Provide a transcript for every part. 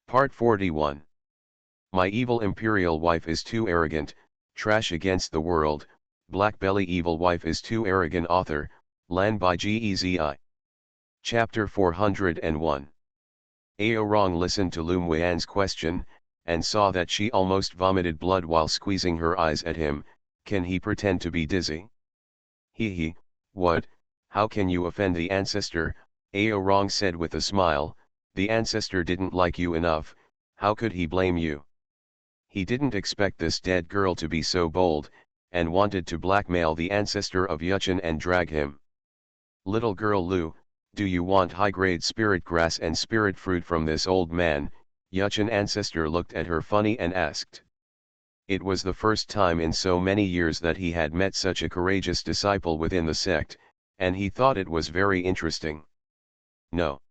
Part 41. My evil imperial wife is too arrogant, trash against the world, BlackBelly evil wife is too arrogant. Author, Lan by Gezi. Chapter 401. Aorong listened to Lum Wian's question, and saw that she almost vomited blood while squeezing her eyes at him. Can he pretend to be dizzy? He, what, how can you offend the ancestor? Aorong said with a smile. The ancestor didn't like you enough, how could he blame you? He didn't expect this dead girl to be so bold, and wanted to blackmail the ancestor of Yuchen and drag him. Little girl Lu, do you want high-grade spirit grass and spirit fruit from this old man? Yuchen ancestor looked at her funny and asked. It was the first time in so many years that he had met such a courageous disciple within the sect, and he thought it was very interesting. No.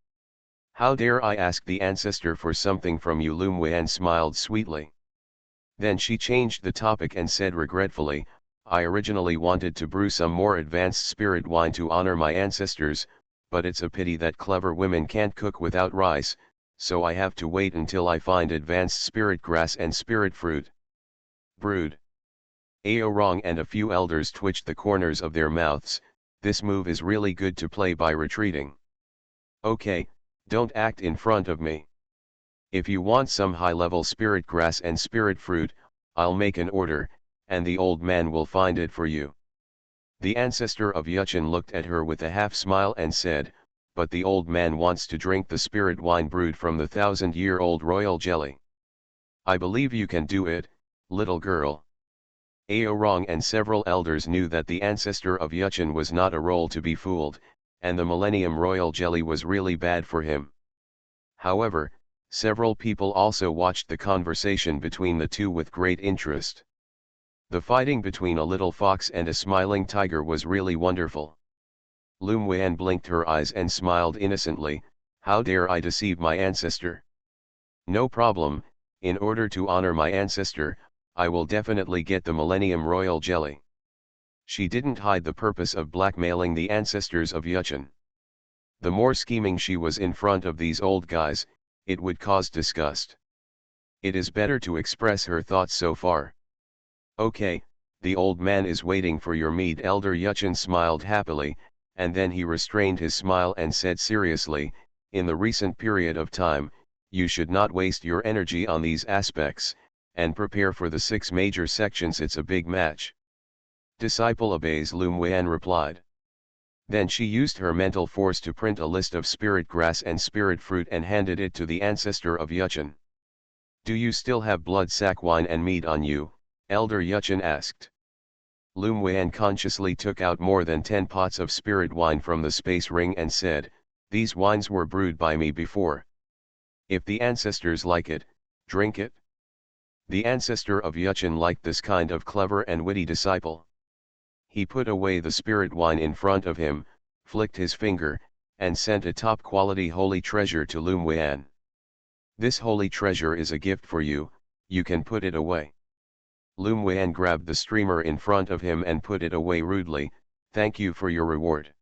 How dare I ask the ancestor for something from you? Lum Wian smiled sweetly. Then she changed the topic and said regretfully, I originally wanted to brew some more advanced spirit wine to honor my ancestors, but it's a pity that clever women can't cook without rice, so I have to wait until I find advanced spirit grass and spirit fruit. Brewed. Aorong and a few elders twitched the corners of their mouths. This move is really good to play by retreating. Okay. Don't act in front of me. If you want some high-level spirit grass and spirit fruit, I'll make an order, and the old man will find it for you. The ancestor of Yuchen looked at her with a half-smile and said, but the old man wants to drink the spirit wine brewed from the 1,000-year-old royal jelly. I believe you can do it, little girl. Aorong and several elders knew that the ancestor of Yuchen was not a role to be fooled, and the Millennium Royal Jelly was really bad for him. However, several people also watched the conversation between the two with great interest. The fighting between a little fox and a smiling tiger was really wonderful. Lum Wian blinked her eyes and smiled innocently. How dare I deceive my ancestor? No problem, in order to honor my ancestor, I will definitely get the Millennium Royal Jelly. She didn't hide the purpose of blackmailing the ancestors of Yuchen. The more scheming she was in front of these old guys, it would cause disgust. It is better to express her thoughts so far. Okay, the old man is waiting for your mead. Elder Yuchen smiled happily, and then he restrained his smile and said seriously, in the recent period of time, you should not waste your energy on these aspects, and prepare for the 6 major sections. It's a big match. Disciple obeys, Lum Wian replied. Then she used her mental force to print a list of spirit grass and spirit fruit and handed it to the ancestor of Yuchen. Do you still have blood sack wine and mead on you? Elder Yuchen asked. Lum Wian consciously took out more than 10 pots of spirit wine from the space ring and said, these wines were brewed by me before. If the ancestors like it, drink it. The ancestor of Yuchen liked this kind of clever and witty disciple. He put away the spirit wine in front of him, flicked his finger, and sent a top-quality holy treasure to Lum Wian. This holy treasure is a gift for you, you can put it away. Lum Wian grabbed the streamer in front of him and put it away rudely. Thank you for your reward.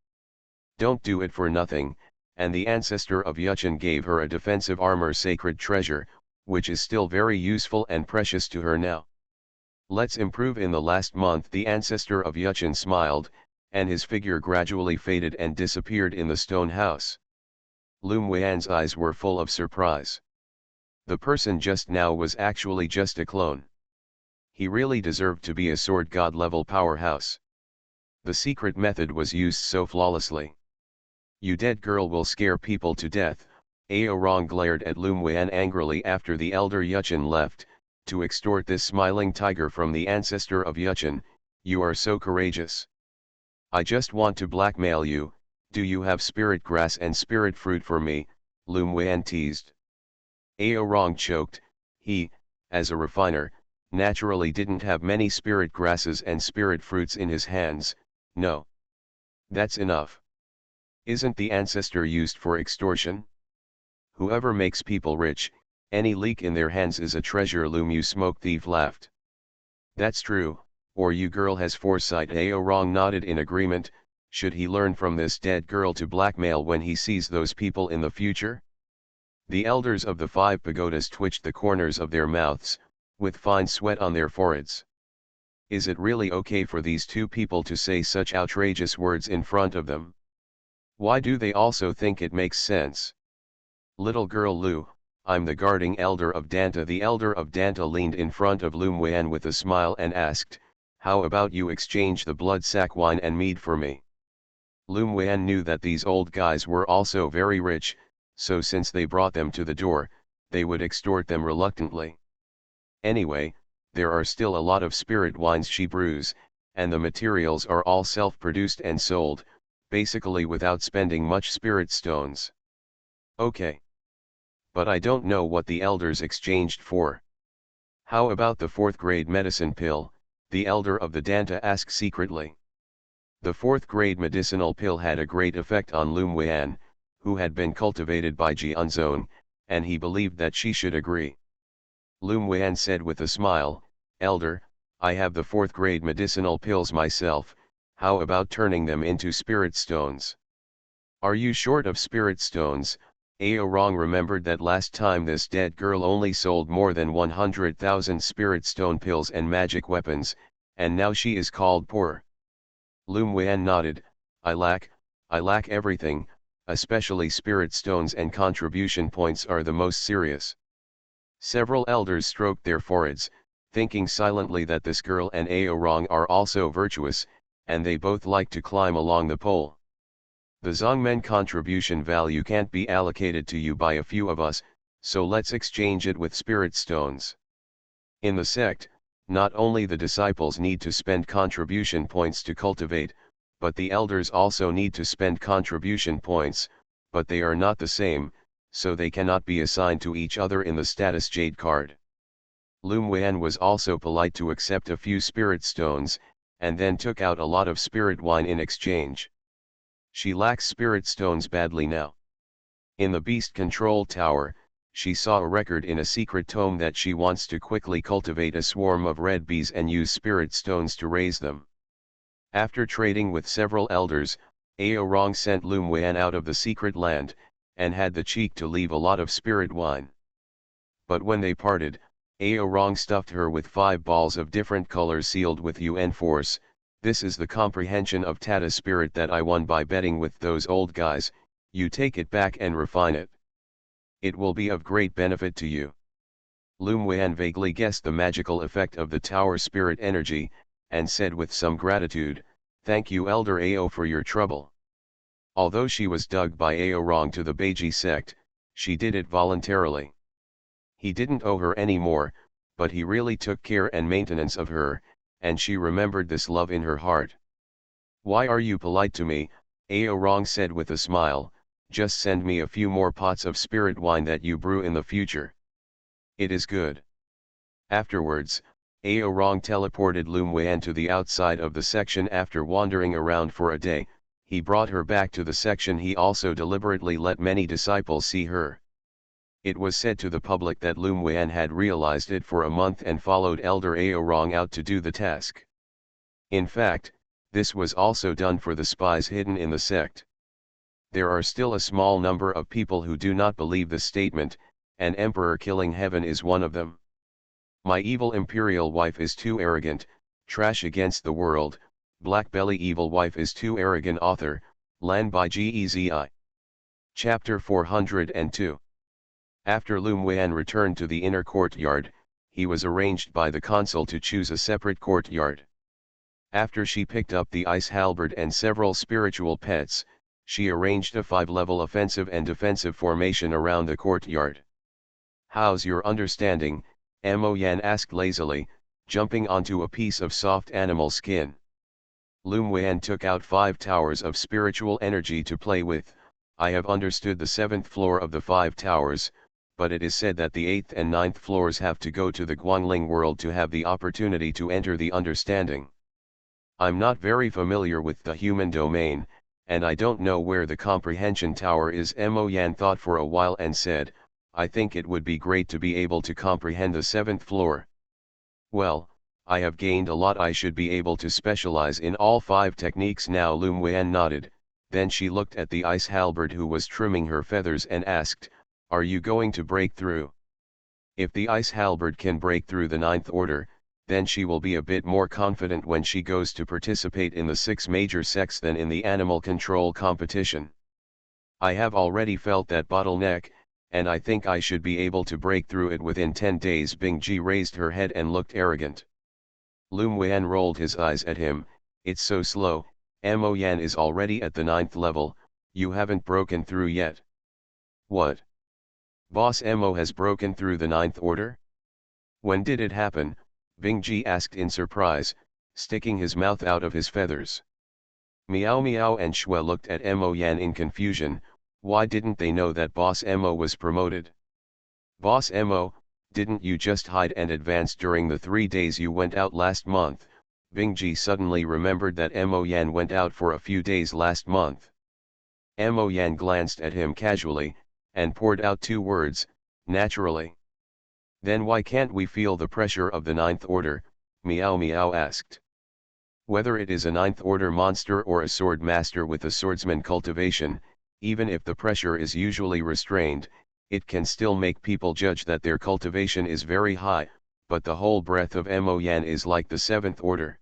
Don't do it for nothing, and the ancestor of Yuchen gave her a defensive armor sacred treasure, which is still very useful and precious to her now. Let's improve. In the last month the ancestor of Yuchen smiled, and his figure gradually faded and disappeared in the stone house. Lum Wian's eyes were full of surprise. The person just now was actually just a clone. He really deserved to be a sword god level powerhouse. The secret method was used so flawlessly. You dead girl will scare people to death. Aorong glared at Lum Wian angrily after the elder Yuchen left. To extort this smiling tiger from the ancestor of Yuchen, you are so courageous. I just want to blackmail you. Do you have spirit grass and spirit fruit for me? Lum Wian teased. Aorong choked. He, as a refiner, naturally didn't have many spirit grasses and spirit fruits in his hands. No. That's enough. Isn't the ancestor used for extortion? Whoever makes people rich, any leak in their hands is a treasure. Lum you smoke thief laughed. That's true, or you girl has foresight. Aorong nodded in agreement. Should he learn from this dead girl to blackmail when he sees those people in the future? The elders of the 5 pagodas twitched the corners of their mouths, with fine sweat on their foreheads. Is it really okay for these two people to say such outrageous words in front of them? Why do they also think it makes sense? Little girl Lu, I'm the guarding elder of Danta. The elder of Danta leaned in front of Lu Muan with a smile and asked, how about you exchange the blood sack wine and mead for me? Lu Muan knew that these old guys were also very rich, so since they brought them to the door, they would extort them reluctantly. Anyway, there are still a lot of spirit wines she brews, and the materials are all self-produced and sold, basically without spending much spirit stones. Okay. But I don't know what the elders exchanged for. How about the 4th grade medicine pill? The elder of the Danta asked secretly. The 4th grade medicinal pill had a great effect on Lu Muan, who had been cultivated by Jianzong, and he believed that she should agree. Lu Muan said with a smile, Elder, I have the 4th grade medicinal pills myself, how about turning them into spirit stones? Are you short of spirit stones? Aorong remembered that last time this dead girl only sold more than 100,000 spirit stone pills and magic weapons, and now she is called poor. Lu Muan nodded, I lack everything, especially spirit stones, and contribution points are the most serious. Several elders stroked their foreheads, thinking silently that this girl and Aorong are also virtuous, and they both like to climb along the pole. The Zongmen contribution value can't be allocated to you by a few of us, so let's exchange it with spirit stones. In the sect, not only the disciples need to spend contribution points to cultivate, but the elders also need to spend contribution points, but they are not the same, so they cannot be assigned to each other in the status jade card. Lu Muan was also polite to accept a few spirit stones, and then took out a lot of spirit wine in exchange. She lacks spirit stones badly now. In the beast control tower, she saw a record in a secret tome that she wants to quickly cultivate a swarm of red bees and use spirit stones to raise them. After trading with several elders, Aorong sent Lu Muan out of the secret land, and had the cheek to leave a lot of spirit wine. But when they parted, Aorong stuffed her with 5 balls of different colors sealed with UN force. This is the comprehension of Tata spirit that I won by betting with those old guys, you take it back and refine it. It will be of great benefit to you. Lu Muan vaguely guessed the magical effect of the tower spirit energy, and said with some gratitude, thank you Elder Ao for your trouble. Although she was dug by Aorong to the Beiji sect, she did it voluntarily. He didn't owe her any more, but he really took care and maintenance of her, and she remembered this love in her heart. Why are you polite to me? Aorong said with a smile, just send me a few more pots of spirit wine that you brew in the future. It is good. Afterwards, Aorong teleported Lu Muan to the outside of the section. After wandering around for a day, he brought her back to the section. He also deliberately let many disciples see her. It was said to the public that Lu Muan had realized it for a month and followed Elder Aorong out to do the task. In fact, this was also done for the spies hidden in the sect. There are still a small number of people who do not believe the statement, and Emperor Killing Heaven is one of them. My evil imperial wife is too arrogant, trash against the world, BlackBelly evil wife is too arrogant. Author, Lan by Gezi. Chapter 402. After Lu Muan returned to the inner courtyard, he was arranged by the consul to choose a separate courtyard. After she picked up the ice halberd and several spiritual pets, she arranged a 5-level offensive and defensive formation around the courtyard. How's your understanding? Mo Yan asked lazily, jumping onto a piece of soft animal skin. Lu Muan took out 5 towers of spiritual energy to play with. I have understood the 7th floor of the 5 towers, but it is said that the 8th and 9th floors have to go to the Guangling world to have the opportunity to enter the understanding. I'm not very familiar with the human domain, and I don't know where the comprehension tower is. Mo Yan thought for a while and said, I think it would be great to be able to comprehend the 7th floor. Well, I have gained a lot. I should be able to specialize in all 5 techniques now. Lu Muan nodded, then she looked at the ice halberd who was trimming her feathers and asked, Are you going to break through? If the Ice Halberd can break through the 9th order, then she will be a bit more confident when she goes to participate in the 6 major sects than in the animal control competition. I have already felt that bottleneck, and I think I should be able to break through it within 10 days. Bingji raised her head and looked arrogant. Lum Wan rolled his eyes at him. It's so slow, Mo Yan is already at the 9th level, you haven't broken through yet. What? Boss Mo has broken through the 9th order? When did it happen? Bingji asked in surprise, sticking his mouth out of his feathers. Meow Meow and Shue looked at Mo Yan in confusion. Why didn't they know that Boss Mo was promoted? Boss Mo, didn't you just hide and advance during the 3 days you went out last month? Bingji suddenly remembered that Mo Yan went out for a few days last month. Mo Yan glanced at him casually, and poured out 2 words, naturally. Then why can't we feel the pressure of the 9th order? Meow Meow asked. Whether it is a 9th order monster or a sword master with a swordsman cultivation, even if the pressure is usually restrained, it can still make people judge that their cultivation is very high, but the whole breadth of Mo Yan is like the 7th order.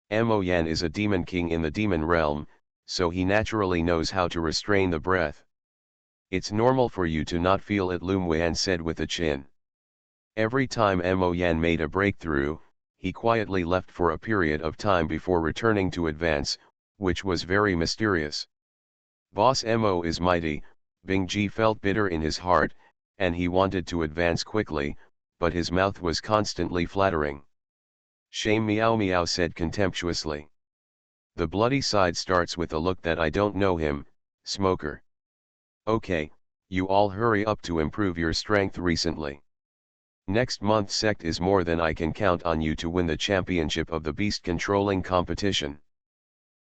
Mo Yan is a demon king in the demon realm, so he naturally knows how to restrain the breath. It's normal for you to not feel it, Lum Wan said with a chin. Every time Mo Yan made a breakthrough, he quietly left for a period of time before returning to advance, which was very mysterious. Boss Mo is mighty. Bingji felt bitter in his heart, and he wanted to advance quickly, but his mouth was constantly flattering. Shame, Meow Meow said contemptuously. The bloody side starts with a look that I don't know him, smoker. Okay, you all hurry up to improve your strength recently. Next month's sect is more than I can count on you to win the championship of the beast controlling competition.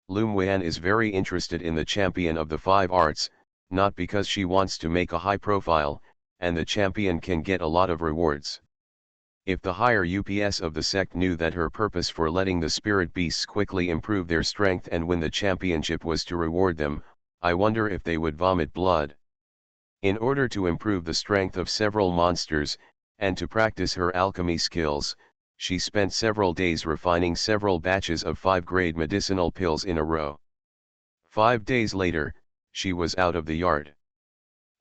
Lum Wan is very interested in the champion of the 5 arts, not because she wants to make a high profile, and the champion can get a lot of rewards. If the higher UPS of the sect knew that her purpose for letting the spirit beasts quickly improve their strength and win the championship was to reward them, I wonder if they would vomit blood. In order to improve the strength of several monsters, and to practice her alchemy skills, she spent several days refining several batches of 5-grade medicinal pills in a row. 5 days later, she was out of the yard.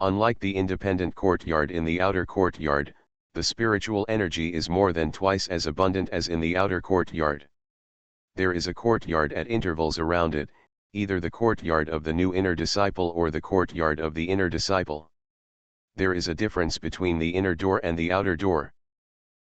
Unlike the independent courtyard in the outer courtyard, the spiritual energy is more than twice as abundant as in the outer courtyard. There is a courtyard at intervals around it, either the courtyard of the new inner disciple or the courtyard of the inner disciple. There is a difference between the inner door and the outer door.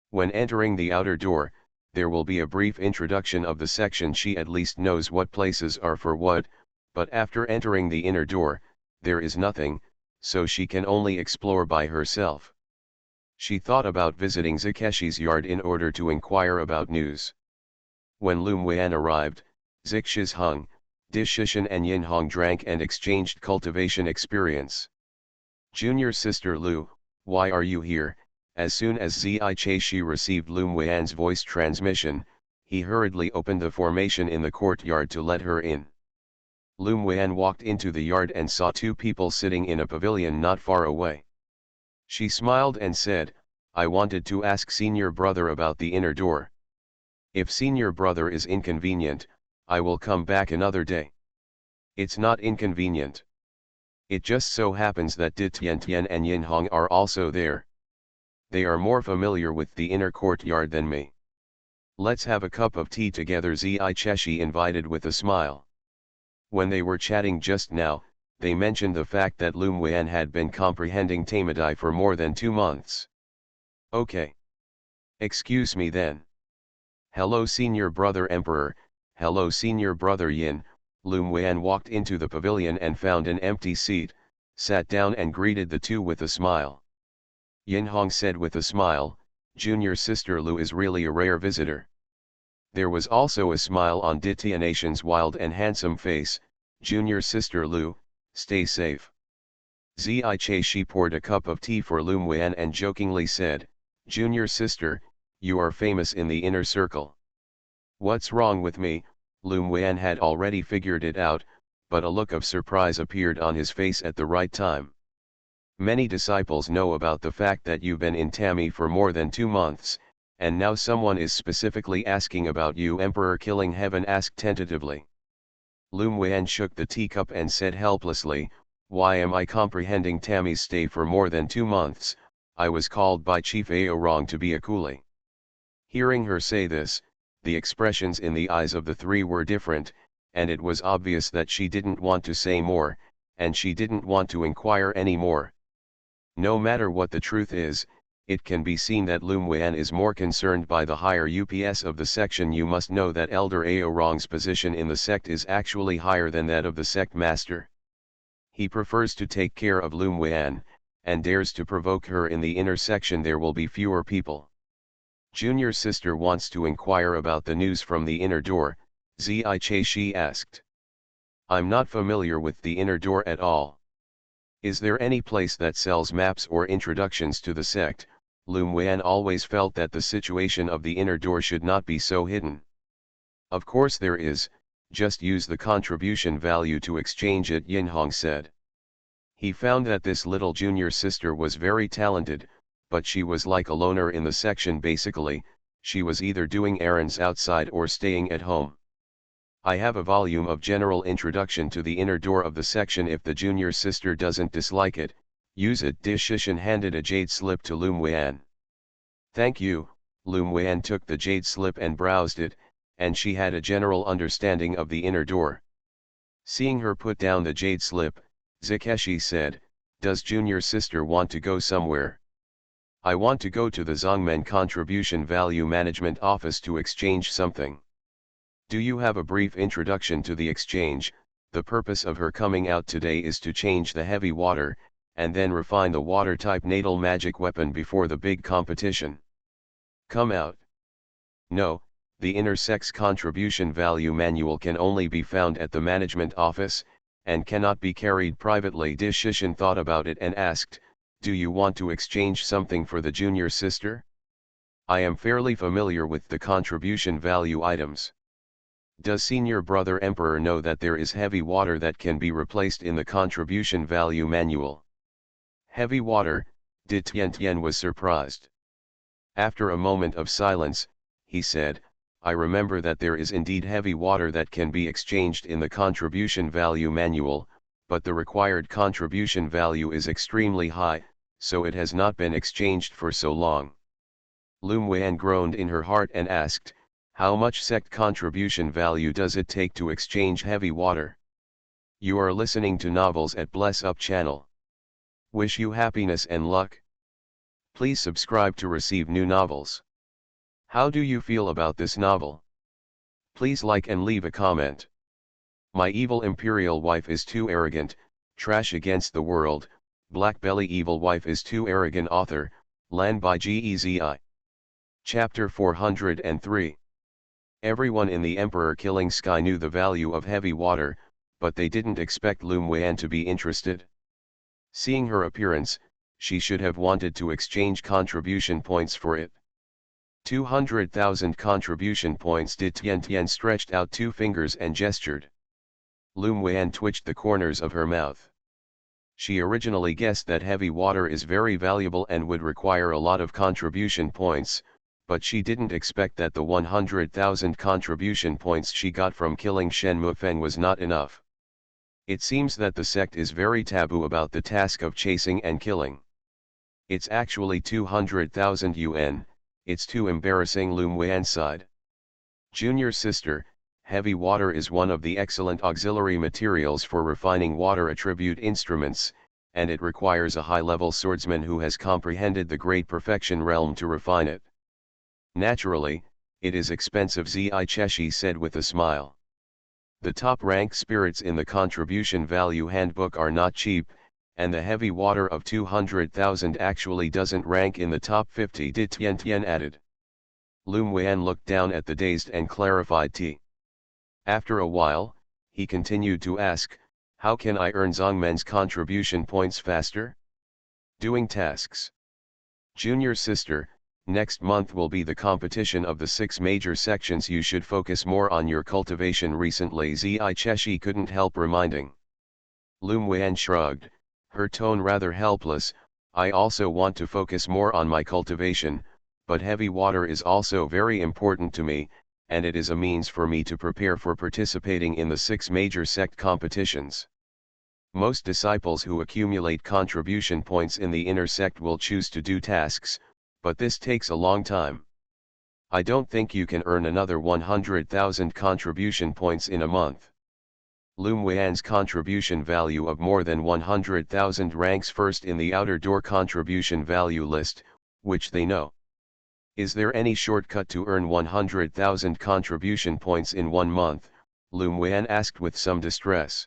When entering the outer door, there will be a brief introduction of the section. She at least knows what places are for what, but after entering the inner door, there is nothing, so she can only explore by herself. She thought about visiting Zikeshi's yard in order to inquire about news. When Lum Wan arrived, Zikshi's Hung, Dishishan and Yin Hong drank and exchanged cultivation experience. Junior sister Lu, why are you here? As soon as Ziche received Lum Wan's voice transmission, he hurriedly opened the formation in the courtyard to let her in. Lum Wan walked into the yard and saw 2 people sitting in a pavilion not far away. She smiled and said, I wanted to ask senior brother about the inner door. If senior brother is inconvenient, I will come back another day. It's not inconvenient. It just so happens that Di Tian and Yin Hong are also there. They are more familiar with the inner courtyard than me. Let's have a cup of tea together, Ziche invited with a smile. When they were chatting just now, they mentioned the fact that Lum Wan had been comprehending Tamadai for more than 2 months. Okay. Excuse me then. Hello senior brother Emperor, hello senior brother Yin. Lum Wan walked into the pavilion and found an empty seat, sat down and greeted the 2 with a smile. Yin Hong said with a smile, junior sister Lu is really a rare visitor. There was also a smile on Ditianation's wild and handsome face, junior sister Lu, stay safe. Ziche poured a cup of tea for Lum Wan and jokingly said, junior sister, you are famous in the inner circle. What's wrong with me? Lum Wan had already figured it out, but a look of surprise appeared on his face at the right time. Many disciples know about the fact that you've been in Tammy for more than 2 months, and now someone is specifically asking about you. Emperor Killing Heaven asked tentatively. Lum Wen shook the teacup and said helplessly, why am I comprehending Tammy's stay for more than 2 months? I was called by Chief Aorong to be a coolie. Hearing her say this, the expressions in the eyes of the three were different, and it was obvious that she didn't want to say more, and she didn't want to inquire any more. No matter what the truth is, it can be seen that Lum Wen is more concerned by the higher UPS of the section. You must know that Elder Aorong's position in the sect is actually higher than that of the sect master. He prefers to take care of Lum Wen, and dares to provoke her in the inner section. There will be fewer people. Junior sister wants to inquire about the news from the inner door, Zai she asked. I'm not familiar with the inner door at all. Is there any place that sells maps or introductions to the sect? Lum Wen always felt that the situation of the inner door should not be so hidden. Of course there is, just use the contribution value to exchange it, Yinhong said. He found that this little junior sister was very talented, but she was like a loner in the section. Basically, she was either doing errands outside or staying at home. I have a volume of general introduction to the inner door of the section. If the junior sister doesn't dislike it, use it. Shishan handed a jade slip to Lum Wen. Thank you. Lum Wen took the jade slip and browsed it, and she had a general understanding of the inner door. Seeing her put down the jade slip, Zikeshi said, does junior sister want to go somewhere? I want to go to the Zongmen Contribution Value Management Office to exchange something. Do you have a brief introduction to the exchange? The purpose of her coming out today is to change the heavy water, and then refine the water type natal magic weapon before the big competition. Come out. No, the inner sex contribution value manual can only be found at the management office, and cannot be carried privately. Shishin thought about it and asked, do you want to exchange something for the junior sister? I am fairly familiar with the contribution value items. Does senior brother Emperor know that there is heavy water that can be replaced in the contribution value manual? Heavy water? Tian was surprised. After a moment of silence, he said, I remember that there is indeed heavy water that can be exchanged in the contribution value manual, but the required contribution value is extremely high, so it has not been exchanged for so long. Lum Wen groaned in her heart and asked, how much sect contribution value does it take to exchange heavy water? You are listening to Novels at Bless Up channel. Wish you happiness and luck. Please subscribe to receive new novels. How do you feel about this novel? Please like and leave a comment. My evil imperial wife is too arrogant, trash against the world, BlackBelly evil wife is too arrogant. Author, Lan by Gezi. Chapter 403. Everyone in the Emperor Killing Sky knew the value of heavy water, but they didn't expect Lum Wen to be interested. Seeing her appearance, she should have wanted to exchange contribution points for it. 200,000 contribution points. Tian stretched out 2 fingers and gestured. Lum Wen twitched the corners of her mouth. She originally guessed that heavy water is very valuable and would require a lot of contribution points, but she didn't expect that the 100,000 contribution points she got from killing Shen Mufeng was not enough. It seems that the sect is very taboo about the task of chasing and killing. It's actually 200,000 yuan, it's too embarrassing. Lum Wen sighed. Junior sister, heavy water is one of the excellent auxiliary materials for refining water attribute instruments, and it requires a high-level swordsman who has comprehended the great perfection realm to refine it. Naturally, it is expensive, Zai Cheshi said with a smile. The top-rank spirits in the contribution value handbook are not cheap, and the heavy water of 200,000 actually doesn't rank in the top 50. Tian added. Lum Wen looked down at the dazed and clarified T. After a while, he continued to ask, how can I earn Zongmen's contribution points faster? Doing tasks. Junior sister, next month will be the competition of the 6 major sections. You should focus more on your cultivation. Recently Zai Cheshi couldn't help reminding. Lum Wen shrugged, Her tone rather helpless. I also want to focus more on my cultivation, but heavy water is also very important to me, and it is a means for me to prepare for participating in the 6 major sect competitions. Most disciples who accumulate contribution points in the inner sect will choose to do tasks, but this takes a long time. I don't think you can earn another 100,000 contribution points in a month. Lum Wan's contribution value of more than 100,000 ranks first in the outer door contribution value list, which they know. Is there any shortcut to earn 100,000 contribution points in 1 month? Lum Wan asked with some distress.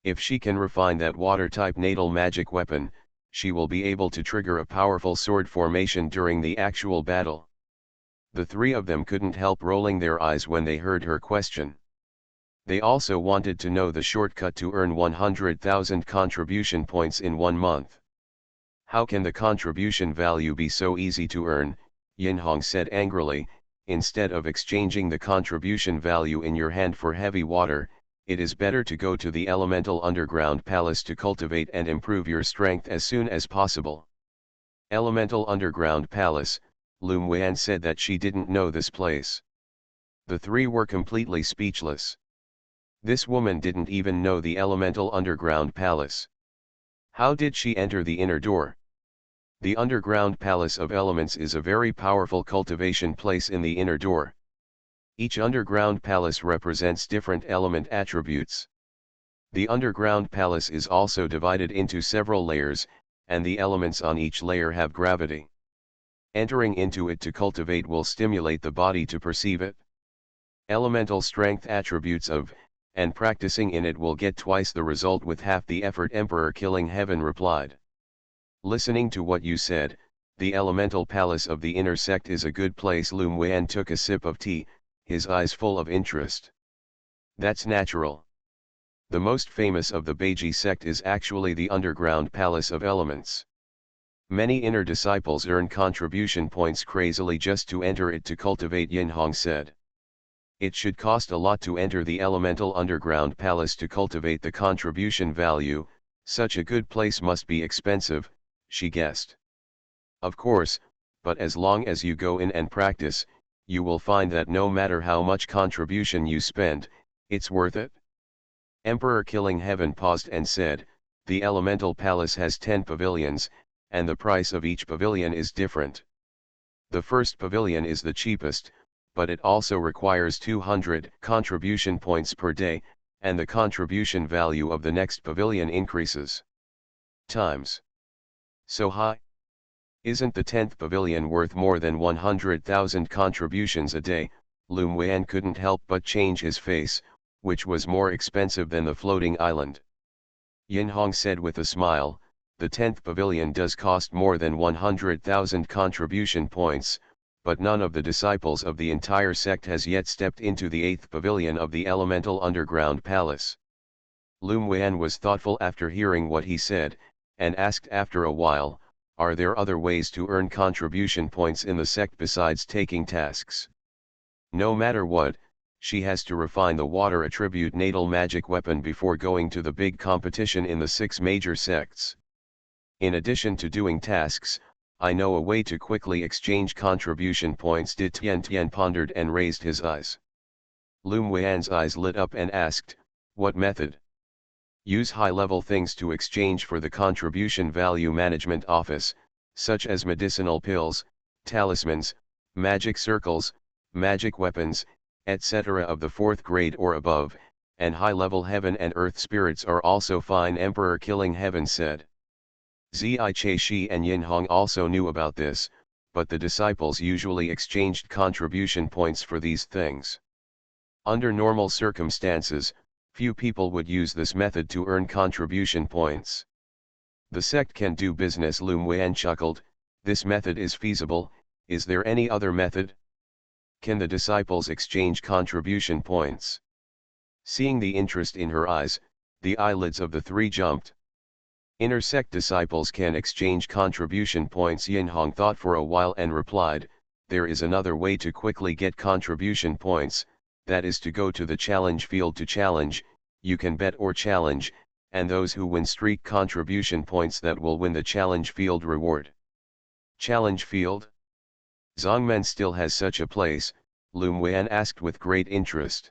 If she can refine that water-type natal magic weapon, she will be able to trigger a powerful sword formation during the actual battle. The 3 of them couldn't help rolling their eyes when they heard her question. They also wanted to know the shortcut to earn 100,000 contribution points in 1 month. How can the contribution value be so easy to earn? Yinhong said angrily. Instead of exchanging the contribution value in your hand for heavy water, it is better to go to the elemental underground palace to cultivate and improve your strength as soon as possible. Elemental underground palace, Lum Wan said that she didn't know this place. The 3 were completely speechless. This woman didn't even know the elemental underground palace. How did she enter the inner door? The underground palace of elements is a very powerful cultivation place in the inner door. Each underground palace represents different element attributes. The underground palace is also divided into several layers, and the elements on each layer have gravity. Entering into it to cultivate will stimulate the body to perceive it. Elemental strength attributes of, and practicing in it will get twice the result with half the effort. Emperor Killing Heaven replied. Listening to what you said, the elemental palace of the inner sect is a good place. Lum Wan took a sip of tea, his eyes full of interest. That's natural. The most famous of the Beiji sect is actually the underground palace of elements. Many inner disciples earn contribution points crazily just to enter it to cultivate, Yinhong said. It should cost a lot to enter the elemental underground palace to cultivate the contribution value. Such a good place must be expensive, she guessed. Of course, but as long as you go in and practice, you will find that no matter how much contribution you spend, it's worth it. Emperor Killing Heaven paused and said, the elemental palace has 10 pavilions, and the price of each pavilion is different. The first pavilion is the cheapest, but it also requires 200 contribution points per day, and the contribution value of the next pavilion increases. Times. So high? Isn't the 10th pavilion worth more than 100,000 contributions a day? Lum Wan couldn't help but change his face, which was more expensive than the floating island. Yinhong said with a smile, the 10th pavilion does cost more than 100,000 contribution points, but none of the disciples of the entire sect has yet stepped into the 8th pavilion of the elemental underground palace. Lum Wan was thoughtful after hearing what he said, and asked after a while, are there other ways to earn contribution points in the sect besides taking tasks? No matter what, she has to refine the water attribute natal magic weapon before going to the big competition in the 6 major sects. In addition to doing tasks, I know a way to quickly exchange contribution points. Tian pondered and raised his eyes. Lum Wan's eyes lit up and asked, what method? Use high-level things to exchange for the contribution value management office, such as medicinal pills, talismans, magic circles, magic weapons, etc. of the 4th grade or above, and high-level heaven and earth spirits are also fine. Emperor Killing Heaven said. Zai Shi and Yinhong also knew about this, but the disciples usually exchanged contribution points for these things. Under normal circumstances, few people would use this method to earn contribution points. The sect can do business. Lum Wan chuckled, this method is feasible. Is there any other method? Can the disciples exchange contribution points? Seeing the interest in her eyes, the eyelids of the 3 jumped. Inner sect disciples can exchange contribution points. Yinhong thought for a while and replied, there is another way to quickly get contribution points, that is to go to the challenge field to challenge. You can bet or challenge, and those who win streak contribution points that will win the challenge field reward. Challenge field? Zongmen still has such a place, Lum Wan asked with great interest.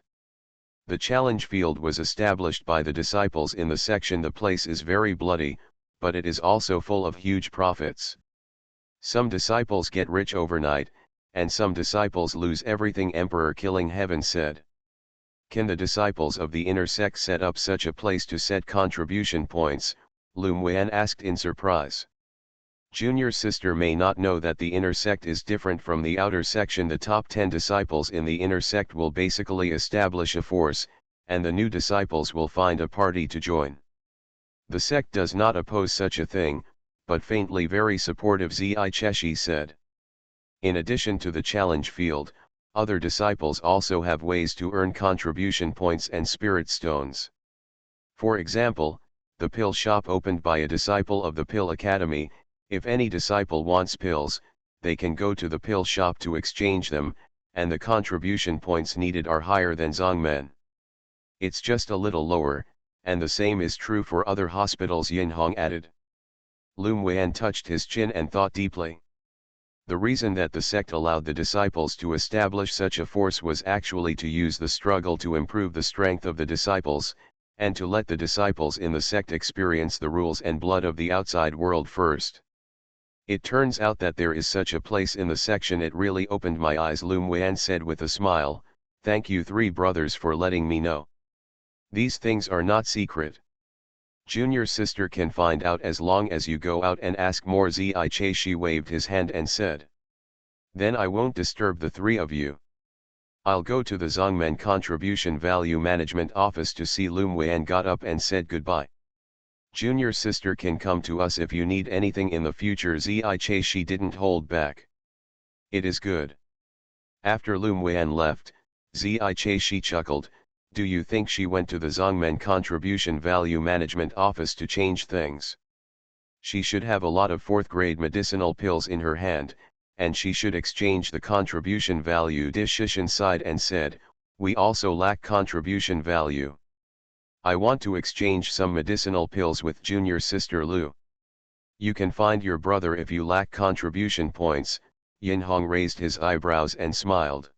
The challenge field was established by the disciples in the section. The place is very bloody, but it is also full of huge profits. Some disciples get rich overnight, and some disciples lose everything. Emperor Killing Heaven said. Can the disciples of the inner sect set up such a place to set contribution points? Lum Wan asked in surprise. Junior sister may not know that the inner sect is different from the outer section. The top 10 disciples in the inner sect will basically establish a force, and the new disciples will find a party to join. The sect does not oppose such a thing, but faintly very supportive, Xianxia said. In addition to the challenge field, other disciples also have ways to earn contribution points and spirit stones. For example, the pill shop opened by a disciple of the Pill Academy. If any disciple wants pills, they can go to the pill shop to exchange them, and the contribution points needed are higher than Zongmen. It's just a little lower, and the same is true for other hospitals, Yin Hong added. Lum Wan touched his chin and thought deeply. The reason that the sect allowed the disciples to establish such a force was actually to use the struggle to improve the strength of the disciples, and to let the disciples in the sect experience the rules and blood of the outside world first. It turns out that there is such a place in the section. It really opened my eyes, Lum Wan said with a smile. Thank you, three brothers, for letting me know. These things are not secret. Junior sister can find out as long as you go out and ask more. Xianxia waved his hand and said. Then I won't disturb the three of you. I'll go to the Zongmen Contribution Value Management Office to see. Lum Wan got up and said goodbye. Junior sister can come to us if you need anything in the future. Xianxia didn't hold back. It is good. After Lum Wan left, Xianxia chuckled. Do you think she went to the Zongmen Contribution Value Management Office to change things? She should have a lot of 4th grade medicinal pills in her hand, and she should exchange the contribution value. Shishin sighed and said, we also lack contribution value. I want to exchange some medicinal pills with junior sister Lu. You can find your brother if you lack contribution points. Yin Hong raised his eyebrows and smiled.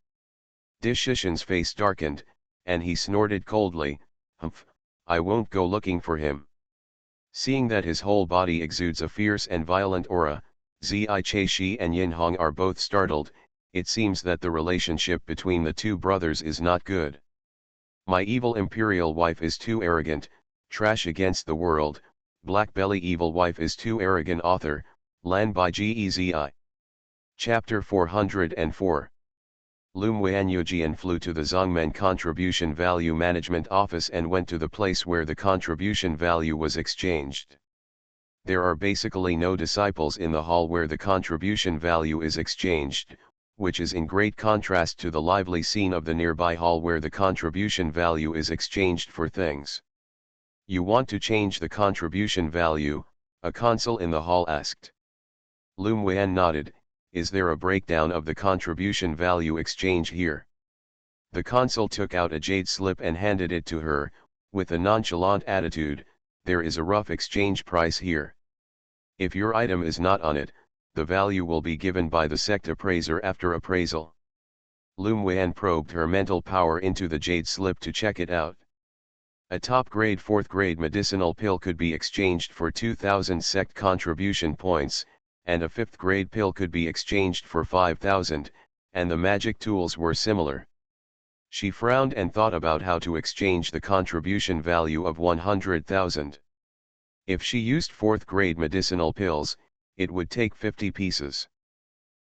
Shishin's face darkened, and he snorted coldly, humph, I won't go looking for him. Seeing that his whole body exudes a fierce and violent aura, Xianxia and Yin Hong are both startled. It seems that the relationship between the two brothers is not good. My evil imperial wife is too arrogant, trash against the world. BlackBelly evil wife is too arrogant. Author, Lan by Gezi. Chapter 404. Lum Wan Yujian flew to the Zongmen Contribution Value Management Office and went to the place where the contribution value was exchanged. There are basically no disciples in the hall where the contribution value is exchanged, which is in great contrast to the lively scene of the nearby hall where the contribution value is exchanged for things. You want to change the contribution value? A consul in the hall asked. Lum Wan nodded. Is there a breakdown of the contribution value exchange here? The consul took out a jade slip and handed it to her, with a nonchalant attitude. There is a rough exchange price here. If your item is not on it, the value will be given by the sect appraiser after appraisal. Lum Wan probed her mental power into the jade slip to check it out. A top-grade 4th-grade medicinal pill could be exchanged for 2,000 sect contribution points, and a 5th-grade pill could be exchanged for 5,000, and the magic tools were similar. She frowned and thought about how to exchange the contribution value of 100,000. If she used 4th-grade medicinal pills, it would take 50 pieces.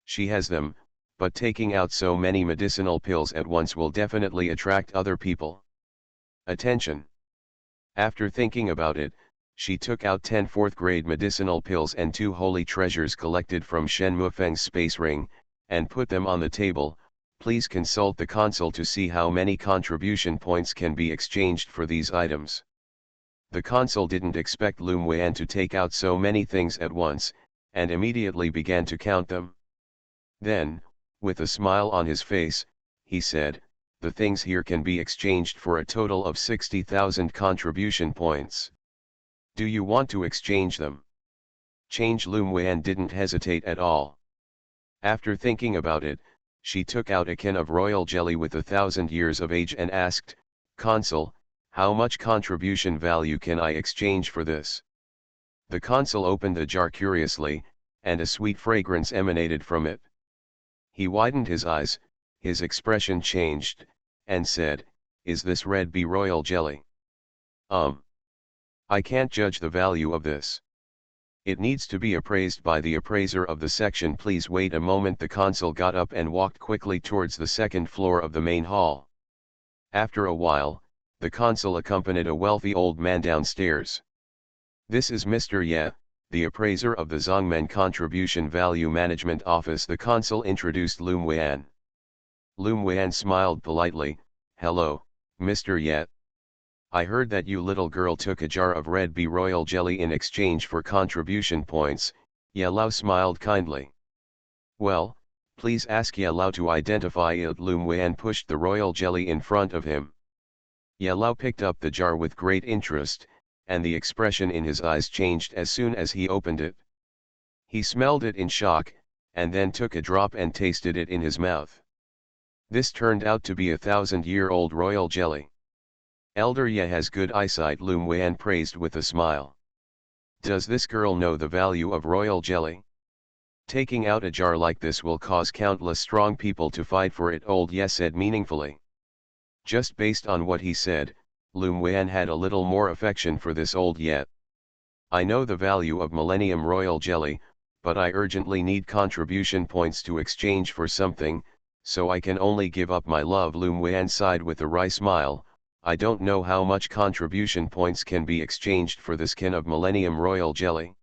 She has them, but taking out so many medicinal pills at once will definitely attract other people. Attention! After thinking about it, she took out 10 4th-grade medicinal pills and 2 holy treasures collected from Shen Mufeng's space ring, and put them on the table. Please consult the consul to see how many contribution points can be exchanged for these items. The consul didn't expect Lum Wan to take out so many things at once, and immediately began to count them. Then, with a smile on his face, he said, the things here can be exchanged for a total of 60,000 contribution points. Do you want to exchange them? Change Lum Wan didn't hesitate at all. After thinking about it, she took out a can of royal jelly with 1,000 years of age and asked, Consul, how much contribution value can I exchange for this? The consul opened the jar curiously, and a sweet fragrance emanated from it. He widened his eyes, his expression changed, and said, Is this red bee royal jelly? I can't judge the value of this. It needs to be appraised by the appraiser of the section. Please wait a moment. The consul got up and walked quickly towards the second floor of the main hall. After a while, the consul accompanied a wealthy old man downstairs. This is Mr. Ye, the appraiser of the Zongmen Contribution Value Management Office. The consul introduced Lum Wan. Lum Wan smiled politely, Hello, Mr. Ye. I heard that you little girl took a jar of red bee royal jelly in exchange for contribution points. Ye Lao smiled kindly. Well, please ask Ye Lao to identify it. Lum Wan pushed the royal jelly in front of him. Ye Lao picked up the jar with great interest, and the expression in his eyes changed as soon as he opened it. He smelled it in shock, and then took a drop and tasted it in his mouth. This turned out to be 1,000-year-old royal jelly. Elder Ye has good eyesight, Lum Wan praised with a smile. Does this girl know the value of royal jelly? Taking out a jar like this will cause countless strong people to fight for it, Old Ye said meaningfully. Just based on what he said, Lum Wan had a little more affection for this Old Ye. I know the value of Millennium Royal Jelly, but I urgently need contribution points to exchange for something, so I can only give up my love. Lum Wan sighed with a wry smile. I don't know how much contribution points can be exchanged for this can of Millennium Royal Jelly.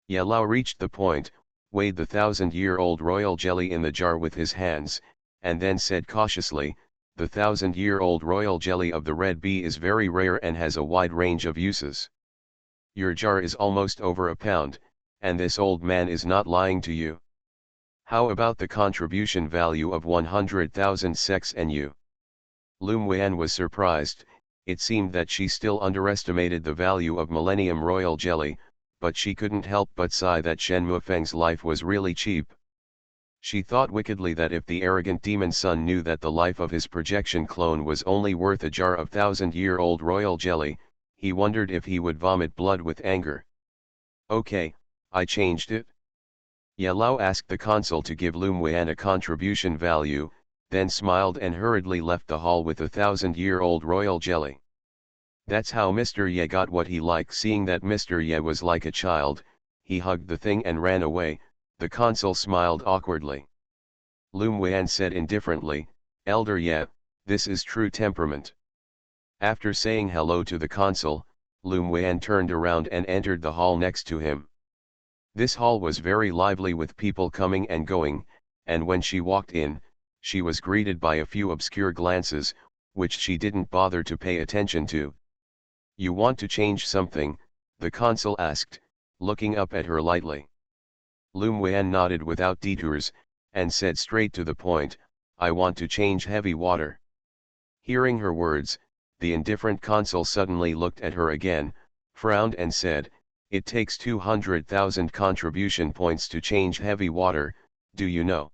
Ye Lao reached the point, weighed the 1,000-year-old royal jelly in the jar with his hands, and then said cautiously, The 1,000-year-old royal jelly of the red bee is very rare and has a wide range of uses. Your jar is almost over a pound, and this old man is not lying to you. How about the contribution value of 100,000 seks NU? Lum Wan was surprised. It seemed that she still underestimated the value of Millennium Royal Jelly, but she couldn't help but sigh that Shen Mufeng's life was really cheap. She thought wickedly that if the arrogant demon son knew that the life of his projection clone was only worth a jar of 1,000-year-old royal jelly, he wondered if he would vomit blood with anger. Okay, I changed it. Ye Lao asked the consul to give Lum Wan a contribution value, then smiled and hurriedly left the hall with 1,000-year-old royal jelly. That's how Mr. Ye got what he liked. Seeing that Mr. Ye was like a child, he hugged the thing and ran away. The consul smiled awkwardly. Lum Wan said indifferently, Elder Ye, this is true temperament. After saying hello to the consul, Lum Wan turned around and entered the hall next to him. This hall was very lively with people coming and going, and when she walked in, she was greeted by a few obscure glances, which she didn't bother to pay attention to. You want to change something? The consul asked, looking up at her lightly. Lum Wan nodded without detours, and said straight to the point, I want to change heavy water. Hearing her words, the indifferent consul suddenly looked at her again, frowned and said, It takes 200,000 contribution points to change heavy water, do you know?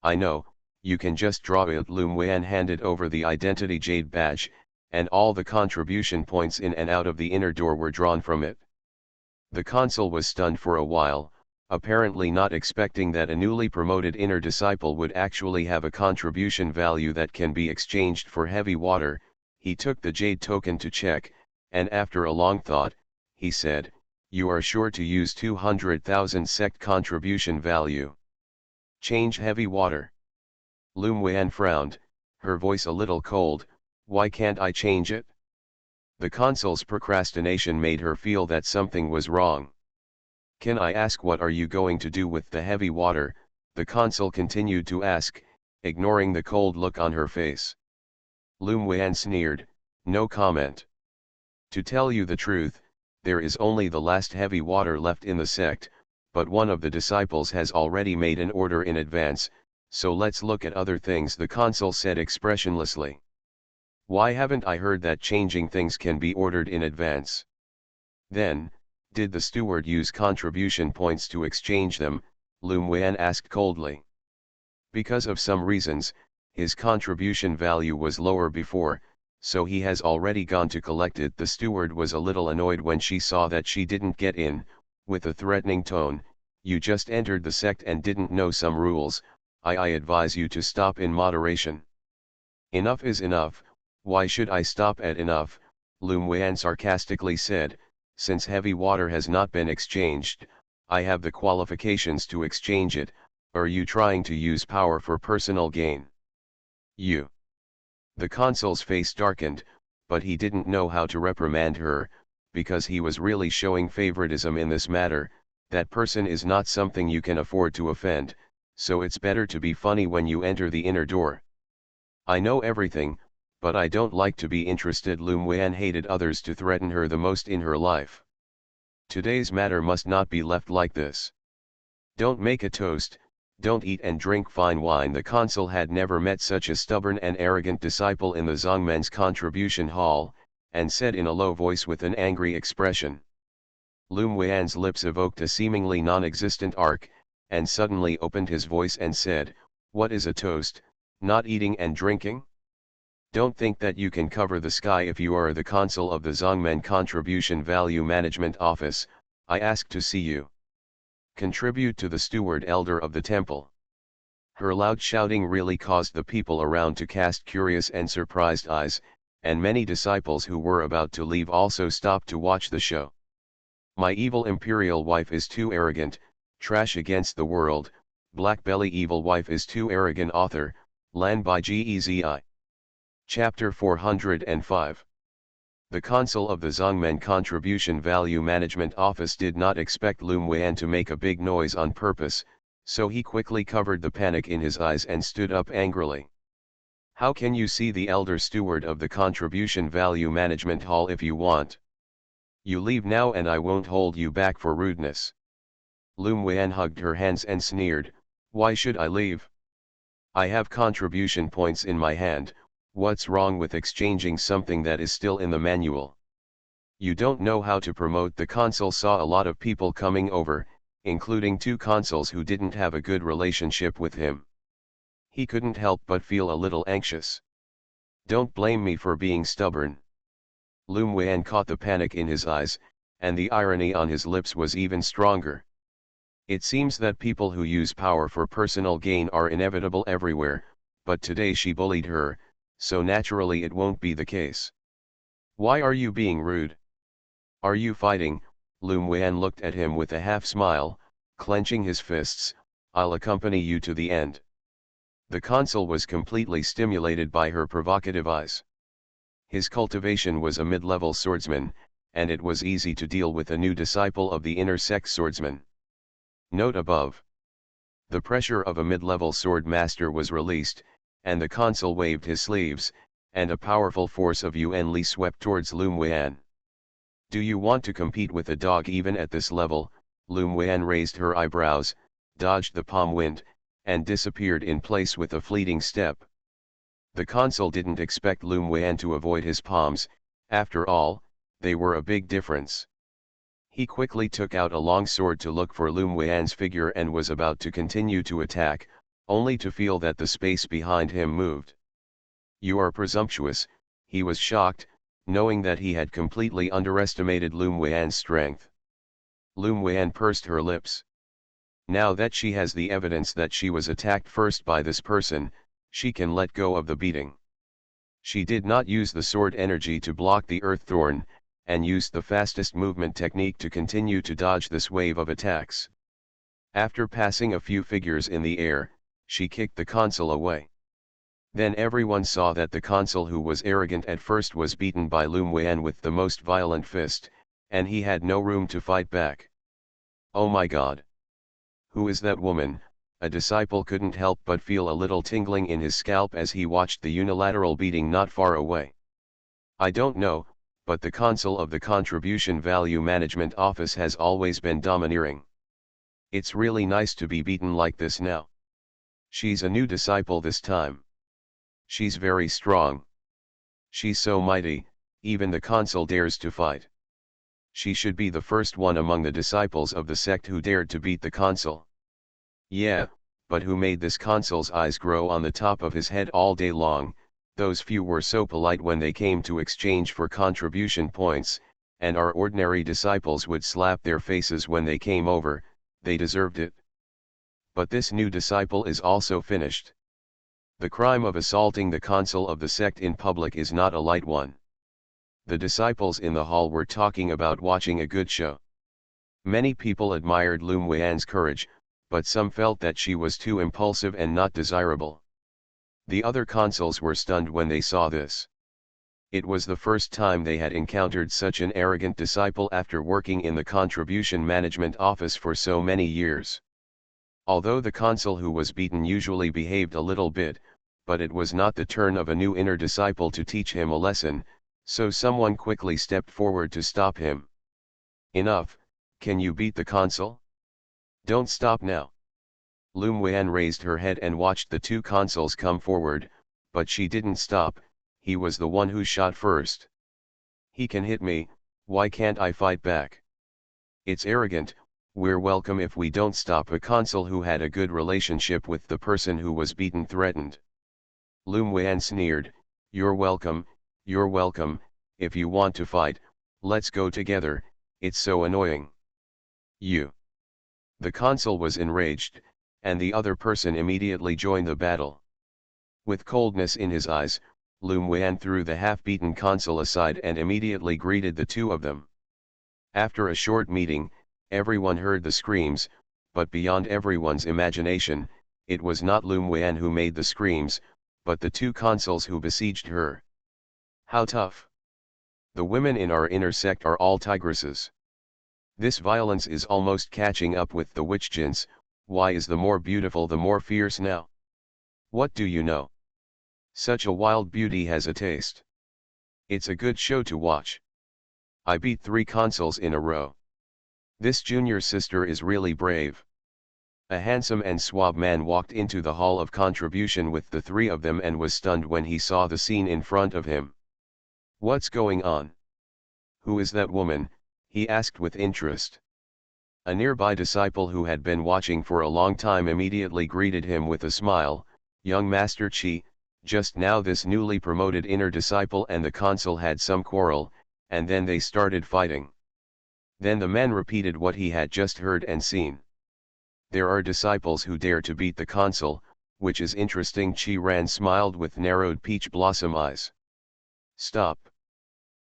I know. You can just draw it. Lum Wan handed over the identity jade badge, and all the contribution points in and out of the inner door were drawn from it. The consul was stunned for a while, apparently not expecting that a newly promoted inner disciple would actually have a contribution value that can be exchanged for heavy water. He took the jade token to check, and after a long thought, he said, You are sure to use 200,000 sect contribution value. Change heavy water. Lum Wan frowned, her voice a little cold, Why can't I change it? The consul's procrastination made her feel that something was wrong. Can I ask what are you going to do with the heavy water? The consul continued to ask, ignoring the cold look on her face. Lum Wan sneered, No comment. To tell you the truth, there is only the last heavy water left in the sect, but one of the disciples has already made an order in advance, so let's look at other things, the consul said expressionlessly. Why haven't I heard that changing things can be ordered in advance? Then, did the steward use contribution points to exchange them? Lum Wen asked coldly. Because of some reasons, his contribution value was lower before, so he has already gone to collect it. The steward was a little annoyed when she saw that she didn't get in, with a threatening tone. You just entered the sect and didn't know some rules. I advise you to stop in moderation. Enough is enough. Why should I stop at enough? Lum Wen sarcastically said. Since heavy water has not been exchanged, I have the qualifications to exchange it. Are you trying to use power for personal gain? You. The consul's face darkened, but he didn't know how to reprimand her, because he was really showing favoritism in this matter. That person is not something you can afford to offend, so it's better to be funny when you enter the inner door. I know everything, but I don't like to be interested. Lum Wen hated others to threaten her the most in her life. Today's matter must not be left like this. Don't make a toast, don't eat and drink fine wine. The consul had never met such a stubborn and arrogant disciple in the Zongmen's contribution hall, and said in a low voice with an angry expression. Lum Wen's lips evoked a seemingly non-existent arc, and suddenly opened his voice and said, what is a toast, not eating and drinking? Don't think that you can cover the sky. If you are the consul of the Zongmen Contribution Value Management Office, I ask to see you. Contribute to the steward elder of the temple. Her loud shouting really caused the people around to cast curious and surprised eyes, and many disciples who were about to leave also stopped to watch the show. My evil imperial wife is too arrogant, trash against the world. BlackBelly evil wife is too arrogant. Author, Lan by Gezi. Chapter 405. The consul of the Zongmen Contribution Value Management Office did not expect Lum Wen to make a big noise on purpose, so he quickly covered the panic in his eyes and stood up angrily. How can you see the elder steward of the Contribution Value Management Hall if you want? You leave now and I won't hold you back for rudeness. Lum Wen hugged her hands and sneered, why should I leave? I have contribution points in my hand. What's wrong with exchanging something that is still in the manual? You don't know how to promote. The consul saw a lot of people coming over, including 2 consuls who didn't have a good relationship with him. He couldn't help but feel a little anxious. Don't blame me for being stubborn. Lum Wen caught the panic in his eyes, and the irony on his lips was even stronger. It seems that people who use power for personal gain are inevitable everywhere, but today she bullied her, so naturally it won't be the case. Why are you being rude? Are you fighting? Lum Wen looked at him with a half-smile, clenching his fists. I'll accompany you to the end. The consul was completely stimulated by her provocative eyes. His cultivation was a mid-level swordsman, and it was easy to deal with a new disciple of the inner sect swordsman. Note above. The pressure of a mid-level sword master was released, and the consul waved his sleeves, and a powerful force of Yuan Li swept towards Lum Wen. Do you want to compete with a dog even at this level? Lum Wen raised her eyebrows, dodged the palm wind, and disappeared in place with a fleeting step. The consul didn't expect Lum Wen to avoid his palms. After all, they were a big difference. He quickly took out a long sword to look for Lum Wen's figure and was about to continue to attack, only to feel that the space behind him moved. You are presumptuous. He was shocked, knowing that he had completely underestimated Lum Wen's strength. Lum Wen pursed her lips. Now that she has the evidence that she was attacked first by this person, she can let go of the beating. She did not use the sword energy to block the earth thorn, and used the fastest movement technique to continue to dodge this wave of attacks. After passing a few figures in the air, she kicked the consul away. Then everyone saw that the consul who was arrogant at first was beaten by Lum Wen with the most violent fist, and he had no room to fight back. Oh my God! Who is that woman? A disciple couldn't help but feel a little tingling in his scalp as he watched the unilateral beating not far away. I don't know, but the consul of the Contribution Value Management Office has always been domineering. It's really nice to be beaten like this now. She's a new disciple this time. She's very strong. She's so mighty, even the consul dares to fight. She should be the first one among the disciples of the sect who dared to beat the consul. Yeah, but who made this consul's eyes grow on the top of his head all day long? Those few were so polite when they came to exchange for contribution points, and our ordinary disciples would slap their faces when they came over. They deserved it. But this new disciple is also finished. The crime of assaulting the consul of the sect in public is not a light one. The disciples in the hall were talking about watching a good show. Many people admired Lum Wan's courage, but some felt that she was too impulsive and not desirable. The other consuls were stunned when they saw this. It was the first time they had encountered such an arrogant disciple after working in the contribution management office for so many years. Although the consul who was beaten usually behaved a little bit, but it was not the turn of a new inner disciple to teach him a lesson, so someone quickly stepped forward to stop him. Enough, can you beat the consul? Don't stop now. Lum Wan raised her head and watched the two consuls come forward, but she didn't stop. He was the one who shot first. He can hit me, why can't I fight back? It's arrogant. We're welcome if we don't stop. A consul who had a good relationship with the person who was beaten threatened. Lum Wan sneered, you're welcome, if you want to fight, let's go together, it's so annoying. You. The consul was enraged, and the other person immediately joined the battle. With coldness in his eyes, Lum Wan threw the half-beaten consul aside and immediately greeted the two of them. After a short meeting, everyone heard the screams, but beyond everyone's imagination, it was not Lum Wan who made the screams, but the two consuls who besieged her. How tough! The women in our inner sect are all tigresses. This violence is almost catching up with the witch jinns. Why is the more beautiful the more fierce now? What do you know? Such a wild beauty has a taste. It's a good show to watch. I beat 3 consuls in a row. This junior sister is really brave. A handsome and suave man walked into the hall of contribution with the 3 of them and was stunned when he saw the scene in front of him. What's going on? Who is that woman? He asked with interest. A nearby disciple who had been watching for a long time immediately greeted him with a smile. Young Master Chi, just now this newly promoted inner disciple and the consul had some quarrel, and then they started fighting. Then the man repeated what he had just heard and seen. There are disciples who dare to beat the consul, which is interesting. Chi Ran smiled with narrowed peach blossom eyes. Stop.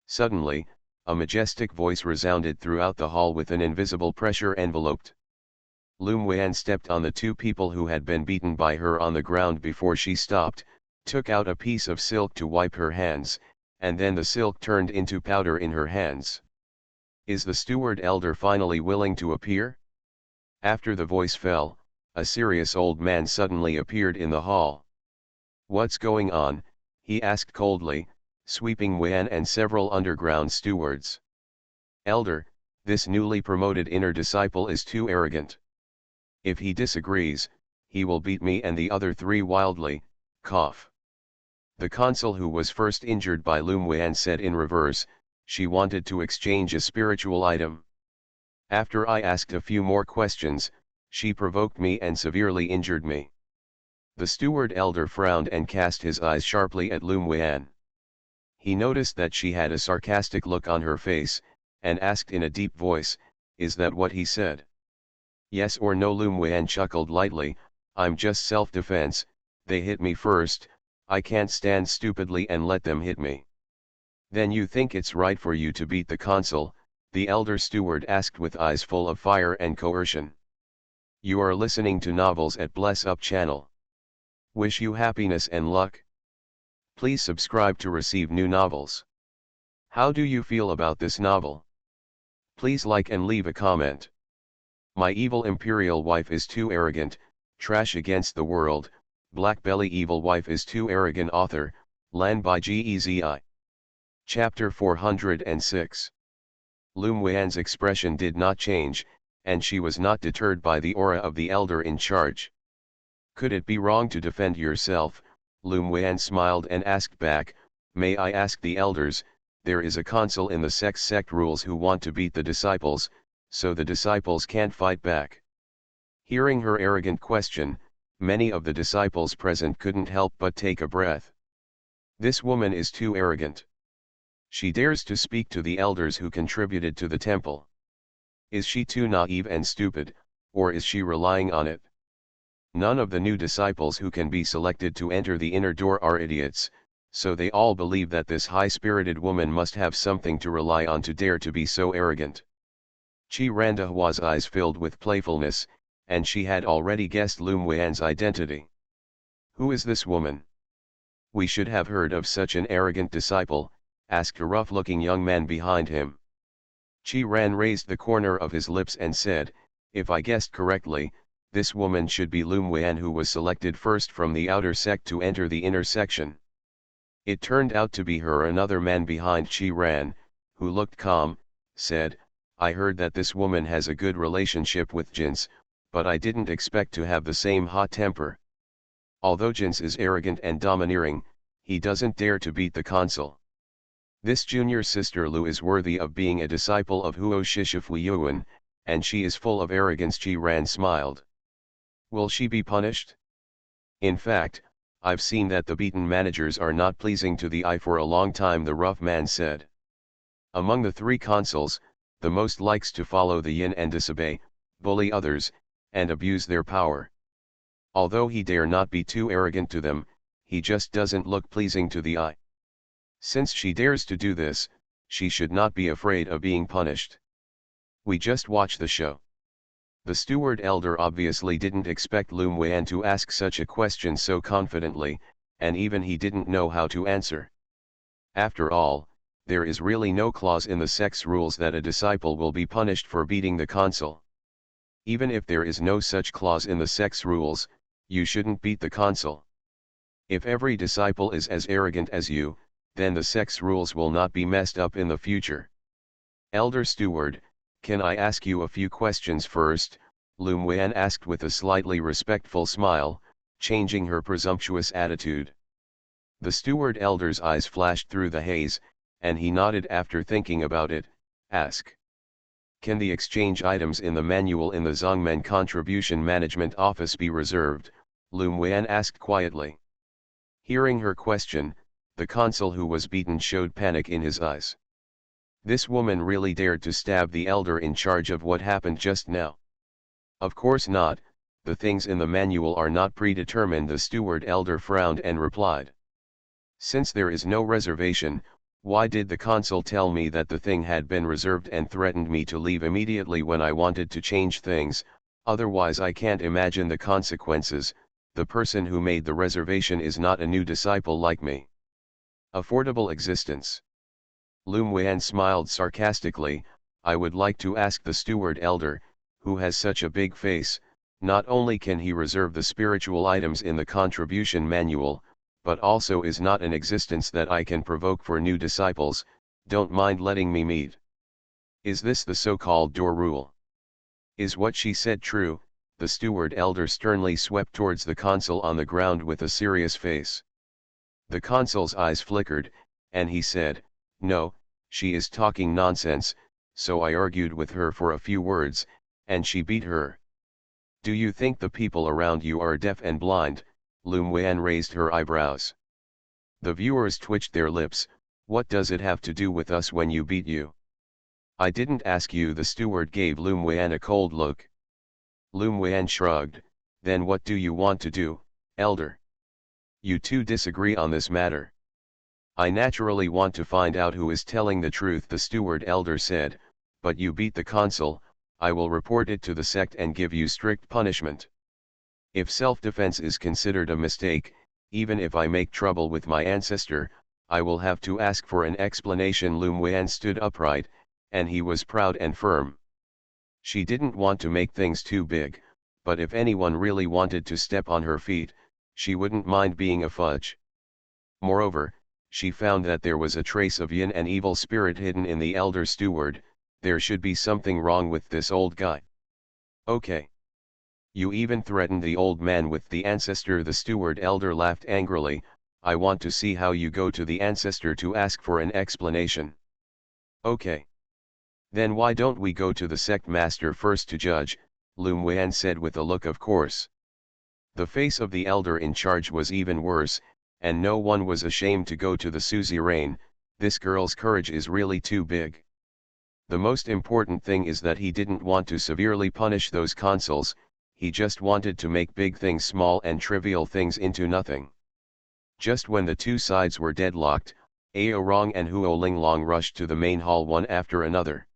Suddenly, a majestic voice resounded throughout the hall with an invisible pressure enveloped. Lum Wan stepped on the 2 people who had been beaten by her on the ground before she stopped, took out a piece of silk to wipe her hands, and then the silk turned into powder in her hands. Is the steward elder finally willing to appear? After the voice fell, a serious old man suddenly appeared in the hall. What's going on? He asked coldly, sweeping Wan and several underground stewards. Elder, this newly promoted inner disciple is too arrogant. If he disagrees, he will beat me and the other 3 wildly, cough. The consul who was first injured by Lum Wan said in reverse, she wanted to exchange a spiritual item. After I asked a few more questions, she provoked me and severely injured me. The steward elder frowned and cast his eyes sharply at Lum Wan. He noticed that she had a sarcastic look on her face, and asked in a deep voice, is that what he said? Yes or no? Lum Wan chuckled lightly, I'm just self-defense, they hit me first, I can't stand stupidly and let them hit me. Then you think it's right for you to beat the consul? The elder steward asked with eyes full of fire and coercion. You are listening to novels at Bless Up channel. Wish you happiness and luck. Please subscribe to receive new novels. How do you feel about this novel? Please like and leave a comment. My evil imperial wife is too arrogant, trash against the world, BlackBelly evil wife is too arrogant. Author, Lan by Gezi. Chapter 406. Lum Wan's expression did not change, and she was not deterred by the aura of the elder in charge. Could it be wrong to defend yourself? Lum Wan smiled and asked back, may I ask the elders, there is a consul in the sect rules who want to beat the disciples, so the disciples can't fight back. Hearing her arrogant question, many of the disciples present couldn't help but take a breath. This woman is too arrogant. She dares to speak to the elders who contributed to the temple. Is she too naive and stupid, or is she relying on it? None of the new disciples who can be selected to enter the inner door are idiots, so they all believe that this high-spirited woman must have something to rely on to dare to be so arrogant. Qi Randahua's eyes filled with playfulness, and she had already guessed Lum Wan's identity. Who is this woman? We should have heard of such an arrogant disciple, asked a rough-looking young man behind him. Qi Ran raised the corner of his lips and said, if I guessed correctly, this woman should be Lum Wan, who was selected first from the outer sect to enter the inner section. It turned out to be her. Another man behind Qi Ran, who looked calm, said, I heard that this woman has a good relationship with Jins, but I didn't expect to have the same hot temper. Although Jins is arrogant and domineering, he doesn't dare to beat the consul. This junior sister Lu is worthy of being a disciple of Huo Shishifui Yuan, and she is full of arrogance. Qi Ran smiled. Will she be punished? In fact, I've seen that the beaten managers are not pleasing to the eye for a long time, the rough man said. Among the three consuls, the most likes to follow the yin and disobey, bully others, and abuse their power. Although he dare not be too arrogant to them, he just doesn't look pleasing to the eye. Since she dares to do this, she should not be afraid of being punished. We just watch the show. The steward elder obviously didn't expect Lum Wan to ask such a question so confidently, and even he didn't know how to answer. After all, there is really no clause in the sect's rules that a disciple will be punished for beating the consul. Even if there is no such clause in the sect's rules, you shouldn't beat the consul. If every disciple is as arrogant as you, then the sect's rules will not be messed up in the future. Elder Steward, can I ask you a few questions first? Lum Wan asked with a slightly respectful smile, changing her presumptuous attitude. The steward elder's eyes flashed through the haze, and he nodded after thinking about it. Ask. Can the exchange items in the manual in the Zongmen Contribution Management Office be reserved? Lum Wan asked quietly. Hearing her question, the consul who was beaten showed panic in his eyes. This woman really dared to stab the elder in charge of what happened just now. Of course not, the things in the manual are not predetermined. The steward elder frowned and replied. Since there is no reservation, why did the consul tell me that the thing had been reserved and threatened me to leave immediately when I wanted to change things? Otherwise I can't imagine the consequences. The person who made the reservation is not a new disciple like me. Affordable existence. Lum Wan smiled sarcastically. I would like to ask the steward elder, who has such a big face, not only can he reserve the spiritual items in the contribution manual, but also is not an existence that I can provoke for new disciples, don't mind letting me meet. Is this the so-called door rule? Is what she said true? The steward elder sternly swept towards the consul on the ground with a serious face. The consul's eyes flickered, and he said, no, she is talking nonsense, so I argued with her for a few words, and she beat her. Do you think the people around you are deaf and blind? Lum Wan raised her eyebrows. The viewers twitched their lips. What does it have to do with us when you beat you? I didn't ask you. The steward gave Lum Wan a cold look. Lum Wan shrugged. Then what do you want to do, elder? You two disagree on this matter. I naturally want to find out who is telling the truth, the steward elder said, but you beat the consul. I will report it to the sect and give you strict punishment. If self-defense is considered a mistake, even if I make trouble with my ancestor, I will have to ask for an explanation. Lum Wan stood upright, and he was proud and firm. She didn't want to make things too big, but if anyone really wanted to step on her feet, she wouldn't mind being a fudge. Moreover, she found that there was a trace of yin and evil spirit hidden in the elder steward. There should be something wrong with this old guy. Okay. You even threatened the old man with the ancestor. The steward elder laughed angrily. I want to see how you go to the ancestor to ask for an explanation. Okay. Then why don't we go to the sect master first to judge, Lum Wen said with a look of course. The face of the elder in charge was even worse, and no one was ashamed to go to the suzerain. This girl's courage is really too big. The most important thing is that he didn't want to severely punish those consuls, he just wanted to make big things small and trivial things into nothing. Just when the two sides were deadlocked, Ao Rong and Huo Linglong rushed to the main hall one after another.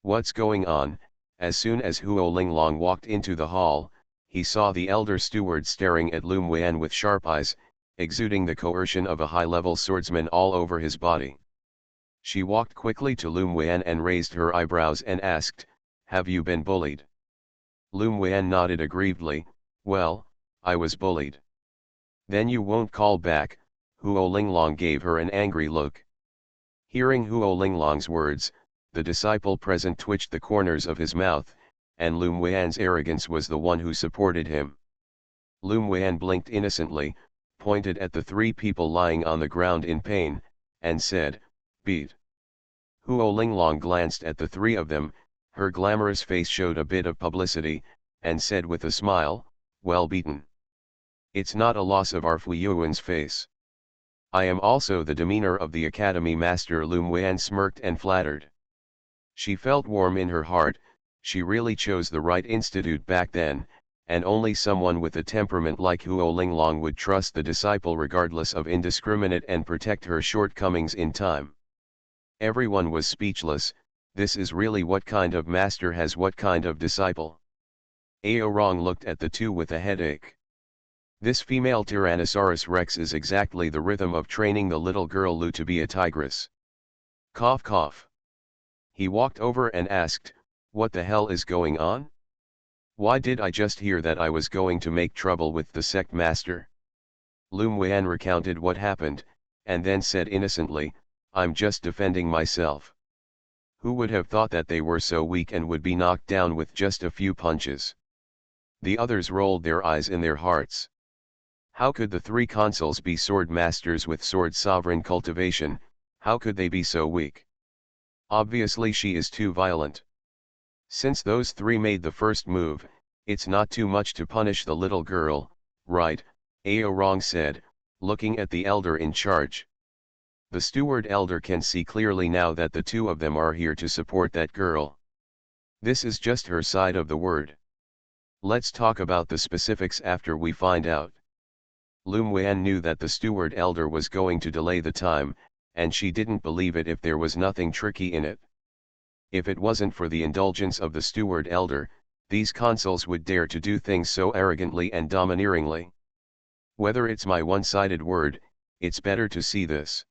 What's going on? As soon as Huo Linglong walked into the hall, he saw the elder steward staring at Lum Wen with sharp eyes, exuding the coercion of a high-level swordsman all over his body. She walked quickly to Lum Wen and raised her eyebrows and asked, "Have you been bullied?" Lum Wen nodded aggrievedly, "Well, I was bullied." "Then you won't call back," Huo Linglong gave her an angry look. Hearing Huo Linglong's words, the disciple present twitched the corners of his mouth, and Lum Wen's arrogance was the one who supported him. Lum Wen blinked innocently, pointed at the three people lying on the ground in pain, and said, "Beat." Huo Linglong glanced at the three of them, her glamorous face showed a bit of publicity, and said with a smile, "Well beaten. It's not a loss of our Fuyuan's face. I am also the demeanor of the academy master." Lum Wen smirked and flattered. She felt warm in her heart, she really chose the right institute back then, and only someone with a temperament like Huo Linglong would trust the disciple regardless of indiscriminate and protect her shortcomings in time. Everyone was speechless. This is really what kind of master has what kind of disciple. Ao Rong looked at the two with a headache. This female Tyrannosaurus Rex is exactly the rhythm of training the little girl Lu to be a tigress. Cough cough. He walked over and asked, "What the hell is going on? Why did I just hear that I was going to make trouble with the sect master?" Lum Wen recounted what happened, and then said innocently, "I'm just defending myself." Who would have thought that they were so weak and would be knocked down with just a few punches? The others rolled their eyes in their hearts. How could the three consuls be sword masters with sword sovereign cultivation? How could they be so weak? Obviously she is too violent. Since those three made the first move, it's not too much to punish the little girl, right? Ao Rong said, looking at the elder in charge. The steward elder can see clearly now that the two of them are here to support that girl. This is just her side of the word. Let's talk about the specifics after we find out. Lum Wen knew that the steward elder was going to delay the time, and she didn't believe it if there was nothing tricky in it. If it wasn't for the indulgence of the steward elder, these consuls would dare to do things so arrogantly and domineeringly. Whether it's my one-sided word, it's better to see this.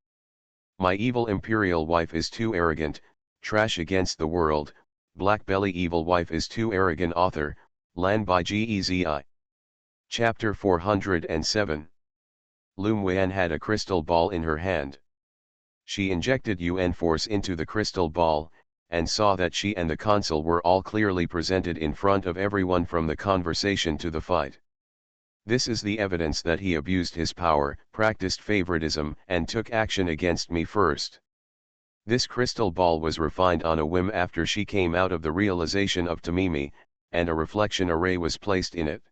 My evil imperial wife is too arrogant, trash against the world, BlackBelly evil wife is too arrogant. Author, Lan by Gezi. Chapter 407. Lum Wen had a crystal ball in her hand. She injected UN force into the crystal ball, and saw that she and the consul were all clearly presented in front of everyone from the conversation to the fight. This is the evidence that he abused his power, practiced favoritism, and took action against me first. This crystal ball was refined on a whim after she came out of the realization of Tamimi, and a reflection array was placed in it.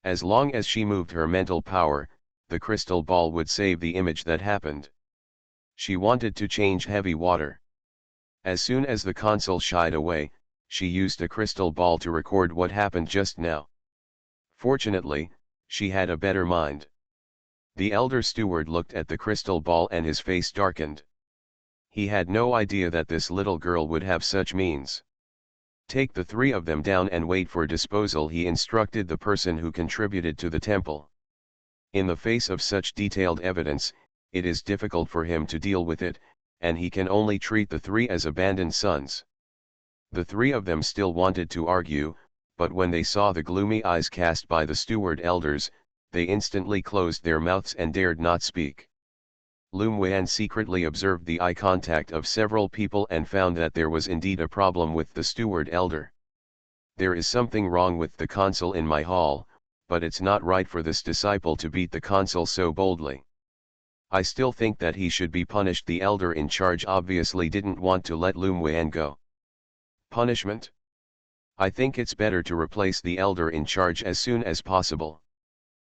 As long as she moved her mental power, the crystal ball would save the image that happened. She wanted to change heavy water. As soon as the consul shied away, she used a crystal ball to record what happened just now. Fortunately, she had a better mind. The elder steward looked at the crystal ball and his face darkened. He had no idea that this little girl would have such means. Take the three of them down and wait for disposal, he instructed the person who contributed to the temple. In the face of such detailed evidence, it is difficult for him to deal with it, and he can only treat the three as abandoned sons. The three of them still wanted to argue, but when they saw the gloomy eyes cast by the steward elders, they instantly closed their mouths and dared not speak. Lum Wen secretly observed the eye contact of several people and found that there was indeed a problem with the steward elder. There is something wrong with the consul in my hall, but it's not right for this disciple to beat the consul so boldly. I still think that he should be punished. The elder in charge obviously didn't want to let Lum Wen go. Punishment? I think it's better to replace the elder in charge as soon as possible.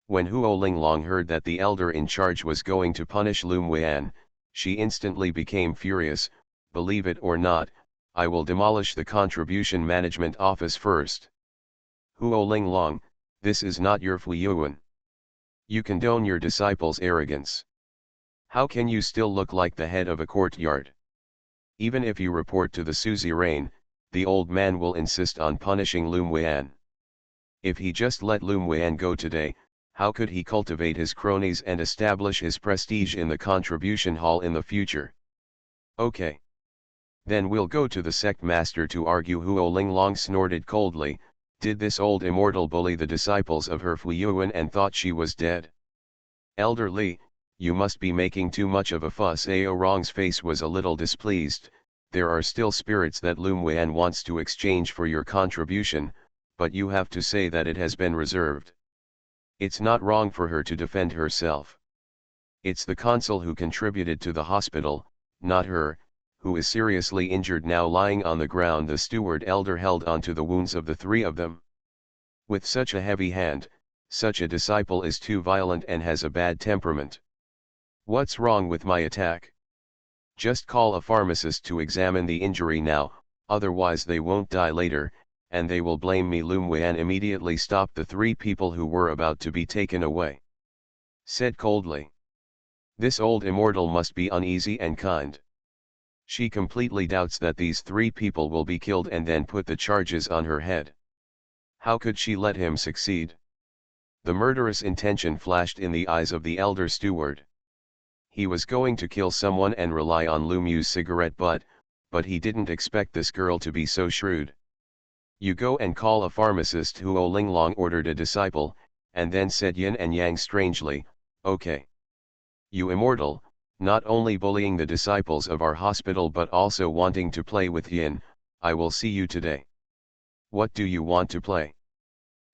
When Huo Linglong heard that the elder in charge was going to punish Lum Wen, she instantly became furious. Believe it or not, I will demolish the contribution management office first. Huo Linglong, this is not your Fuyuan. You condone your disciples' arrogance. How can you still look like the head of a courtyard? Even if you report to the suzerain, the old man will insist on punishing Lum Wen. If he just let Lum Wen go today, how could he cultivate his cronies and establish his prestige in the contribution hall in the future? Okay. Then we'll go to the sect master to argue. Huo Linglong snorted coldly. Did this old immortal bully the disciples of her Fuyuan and thought she was dead? Elder Li, you must be making too much of a fuss. Ao Rong's face was a little displeased. There are still spirits that Lum Wen wants to exchange for your contribution, but you have to say that it has been reserved. It's not wrong for her to defend herself. It's the consul who contributed to the hospital, not her, who is seriously injured now lying on the ground. The steward elder held onto the wounds of the three of them. With such a heavy hand, such a disciple is too violent and has a bad temperament. What's wrong with my attack? Just call a pharmacist to examine the injury now, otherwise they won't die later, and they will blame me. Lum Wen immediately stopped the three people who were about to be taken away. Said coldly. This old immortal must be uneasy and kind. She completely doubts that these three people will be killed and then put the charges on her head. How could she let him succeed? The murderous intention flashed in the eyes of the elder steward. He was going to kill someone and rely on Lum Yu's cigarette butt, but he didn't expect this girl to be so shrewd. You go and call a pharmacist. Huo Linglong ordered a disciple, and then said yin and yang strangely, okay. You immortal, not only bullying the disciples of our hospital but also wanting to play with yin, I will see you today. What do you want to play?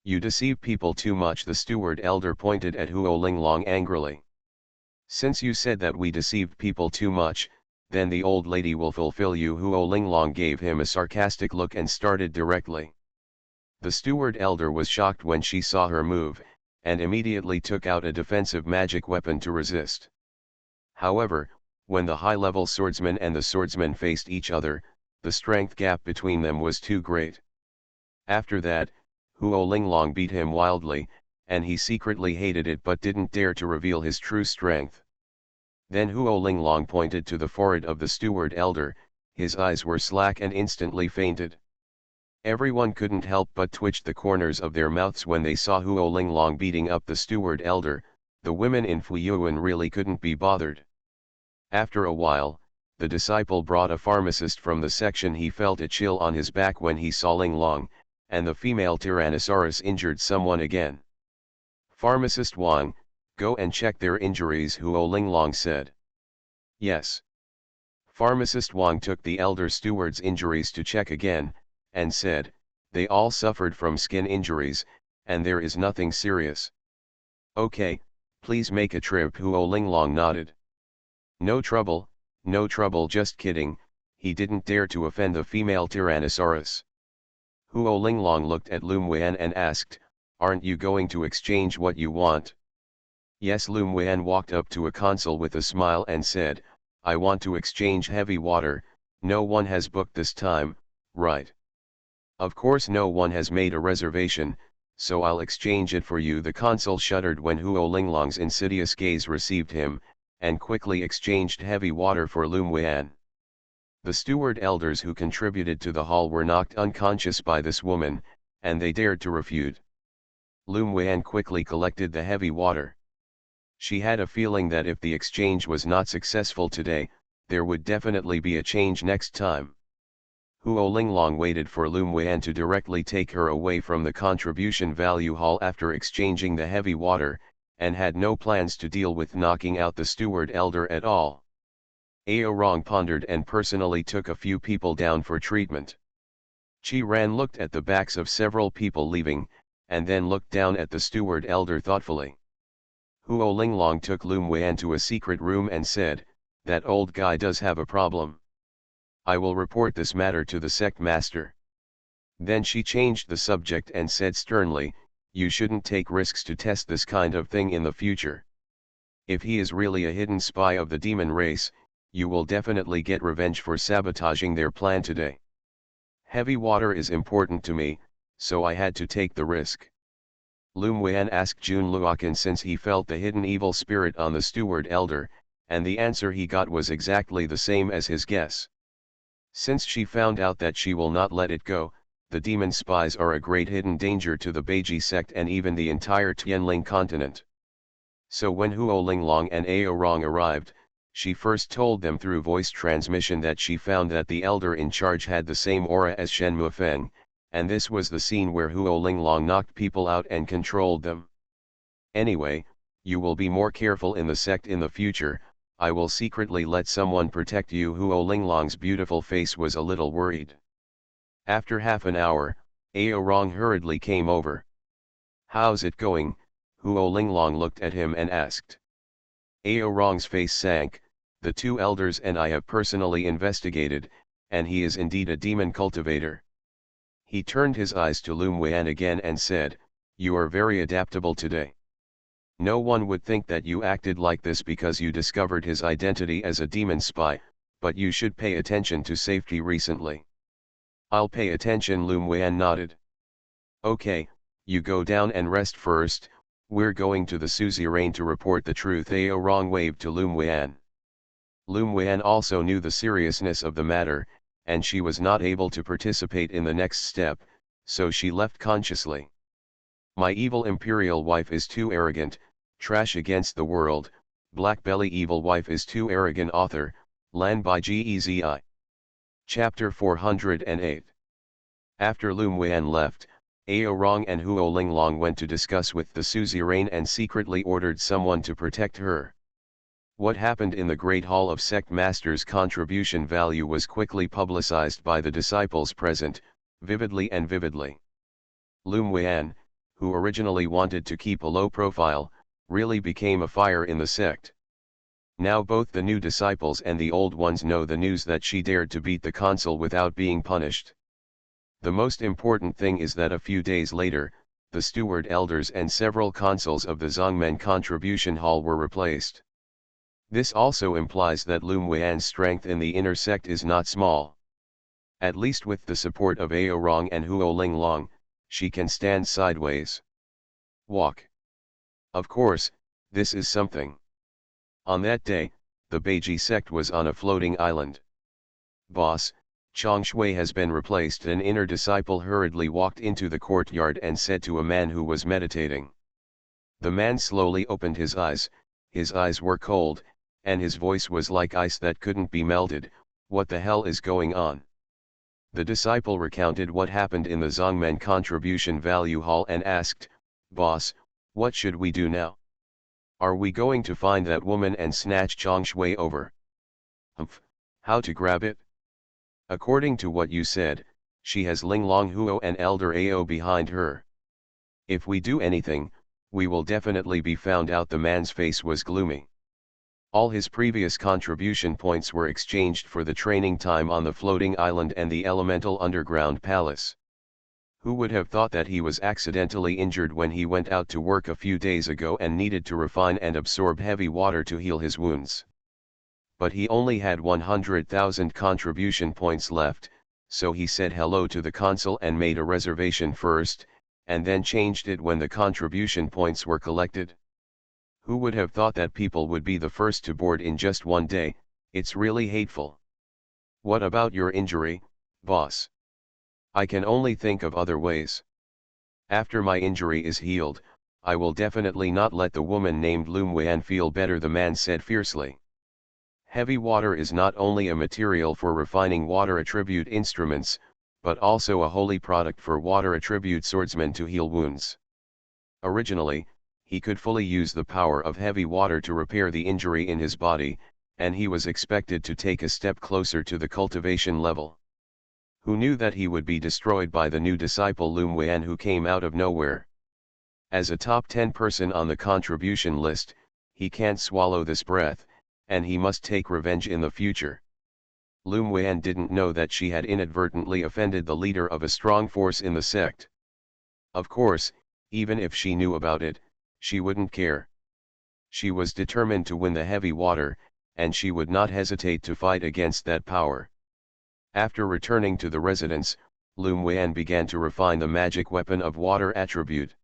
You deceive people too much. The steward elder pointed at Huo Linglong angrily. Since you said that we deceived people too much, then the old lady will fulfill you. Huo Linglong gave him a sarcastic look and started directly. The steward elder was shocked when she saw her move, and immediately took out a defensive magic weapon to resist. However, when the high-level swordsman and the swordsman faced each other, the strength gap between them was too great. After that, Huo Linglong beat him wildly, and he secretly hated it but didn't dare to reveal his true strength. Then Huo Linglong pointed to the forehead of the steward elder. His eyes were slack and instantly fainted. Everyone couldn't help but twitch the corners of their mouths when they saw Huo Linglong beating up the steward elder. The women in Fuyuan really couldn't be bothered. After a while, the disciple brought a pharmacist from the section. He felt a chill on his back when he saw Linglong, and the female Tyrannosaurus injured someone again. Pharmacist Wang, go and check their injuries, Huo Linglong said. Yes. Pharmacist Wang took the elder steward's injuries to check again, and said, they all suffered from skin injuries, and there is nothing serious. Okay, please make a trip. Huo Linglong nodded. No trouble, just kidding. He didn't dare to offend the female Tyrannosaurus. Huo Linglong looked at Lum Wen and asked, aren't you going to exchange what you want? Yes. Lum Wen walked up to a consul with a smile and said, I want to exchange heavy water. No one has booked this time, right? Of course no one has made a reservation, so I'll exchange it for you. The consul shuddered when Huo Linglong's insidious gaze received him, and quickly exchanged heavy water for Lum Wen. The steward elders who contributed to the hall were knocked unconscious by this woman, and they dared to refute. Lum Wen quickly collected the heavy water. She had a feeling that if the exchange was not successful today, there would definitely be a change next time. Huo Linglong waited for Lum Wen to directly take her away from the contribution value hall after exchanging the heavy water, and had no plans to deal with knocking out the steward elder at all. Ao Rong pondered and personally took a few people down for treatment. Chi Ran looked at the backs of several people leaving, and then looked down at the steward elder thoughtfully. Huo Linglong took Lum Wan to a secret room and said, "That old guy does have a problem. I will report this matter to the sect master." Then she changed the subject and said sternly, "You shouldn't take risks to test this kind of thing in the future. If he is really a hidden spy of the demon race, you will definitely get revenge for sabotaging their plan today. Heavy water is important to me, so I had to take the risk." Lum Wan asked Jun Luokan since he felt the hidden evil spirit on the steward elder, and the answer he got was exactly the same as his guess. Since she found out that she will not let it go, the demon spies are a great hidden danger to the Beiji sect and even the entire Tianling continent. So when Huo Linglong and Ao Rong arrived, she first told them through voice transmission that she found that the elder in charge had the same aura as Shen Mufeng, and this was the scene where Huo Linglong knocked people out and controlled them. "Anyway, you will be more careful in the sect in the future. I will secretly let someone protect you." Huo Linglong's beautiful face was a little worried. After half an hour, Ao Rong hurriedly came over. "How's it going?" Huo Linglong looked at him and asked. Ao Rong's face sank. "The two elders and I have personally investigated, and he is indeed a demon cultivator." He turned his eyes to Lum Wan again and said, "You are very adaptable today. No one would think that you acted like this because you discovered his identity as a demon spy, but you should pay attention to safety recently." "I'll pay attention," Lum Wan nodded. "Okay, you go down and rest first. We're going to the suzerain to report the truth." Ao Rong waved to Lum Wan. Lum Wan also knew the seriousness of the matter, and she was not able to participate in the next step, so she left consciously. "My evil imperial wife is too arrogant, trash against the world, BlackBelly evil wife is too arrogant." Author, Lan by Gezi. Chapter 408. After Lum Wan left, Ao Rong and Huo Linglong went to discuss with the suzerain and secretly ordered someone to protect her. What happened in the Great Hall of Sect Masters' contribution value was quickly publicized by the disciples present, vividly. Lum Wan, who originally wanted to keep a low profile, really became a fire in the sect. Now both the new disciples and the old ones know the news that she dared to beat the consul without being punished. The most important thing is that a few days later, the steward elders and several consuls of the Zongmen Contribution Hall were replaced. This also implies that Lum Wan's strength in the inner sect is not small. At least with the support of Ao Rong and Huo Linglong, she can stand sideways. Walk. Of course, this is something. On that day, the Beiji sect was on a floating island. "Boss, Chang Shui has been replaced." An inner disciple hurriedly walked into the courtyard and said to a man who was meditating. The man slowly opened his eyes were cold, and his voice was like ice that couldn't be melted. "What the hell is going on?" The disciple recounted what happened in the Zongmen Contribution Value Hall and asked, "Boss, what should we do now? Are we going to find that woman and snatch Chang Shui over?" "Humph, how to grab it? According to what you said, she has Linglong Huo and Elder Ao behind her. If we do anything, we will definitely be found out." The man's face was gloomy. All his previous contribution points were exchanged for the training time on the floating island and the elemental underground palace. Who would have thought that he was accidentally injured when he went out to work a few days ago and needed to refine and absorb heavy water to heal his wounds? But he only had 100,000 contribution points left, so he said hello to the consul and made a reservation first, and then changed it when the contribution points were collected. Who would have thought that people would be the first to board in just one day? It's really hateful. "What about your injury, boss?" "I can only think of other ways. After my injury is healed, I will definitely not let the woman named Lum Wan feel better," the man said fiercely. Heavy water is not only a material for refining water attribute instruments, but also a holy product for water attribute swordsmen to heal wounds. Originally, he could fully use the power of heavy water to repair the injury in his body, and he was expected to take a step closer to the cultivation level. Who knew that he would be destroyed by the new disciple Lum Wan who came out of nowhere? As a top 10 person on the contribution list, he can't swallow this breath, and he must take revenge in the future. Lum Wan didn't know that she had inadvertently offended the leader of a strong force in the sect. Of course, even if she knew about it, she wouldn't care. She was determined to win the heavy water, and she would not hesitate to fight against that power. After returning to the residence, Lum Wan began to refine the magic weapon of water attribute.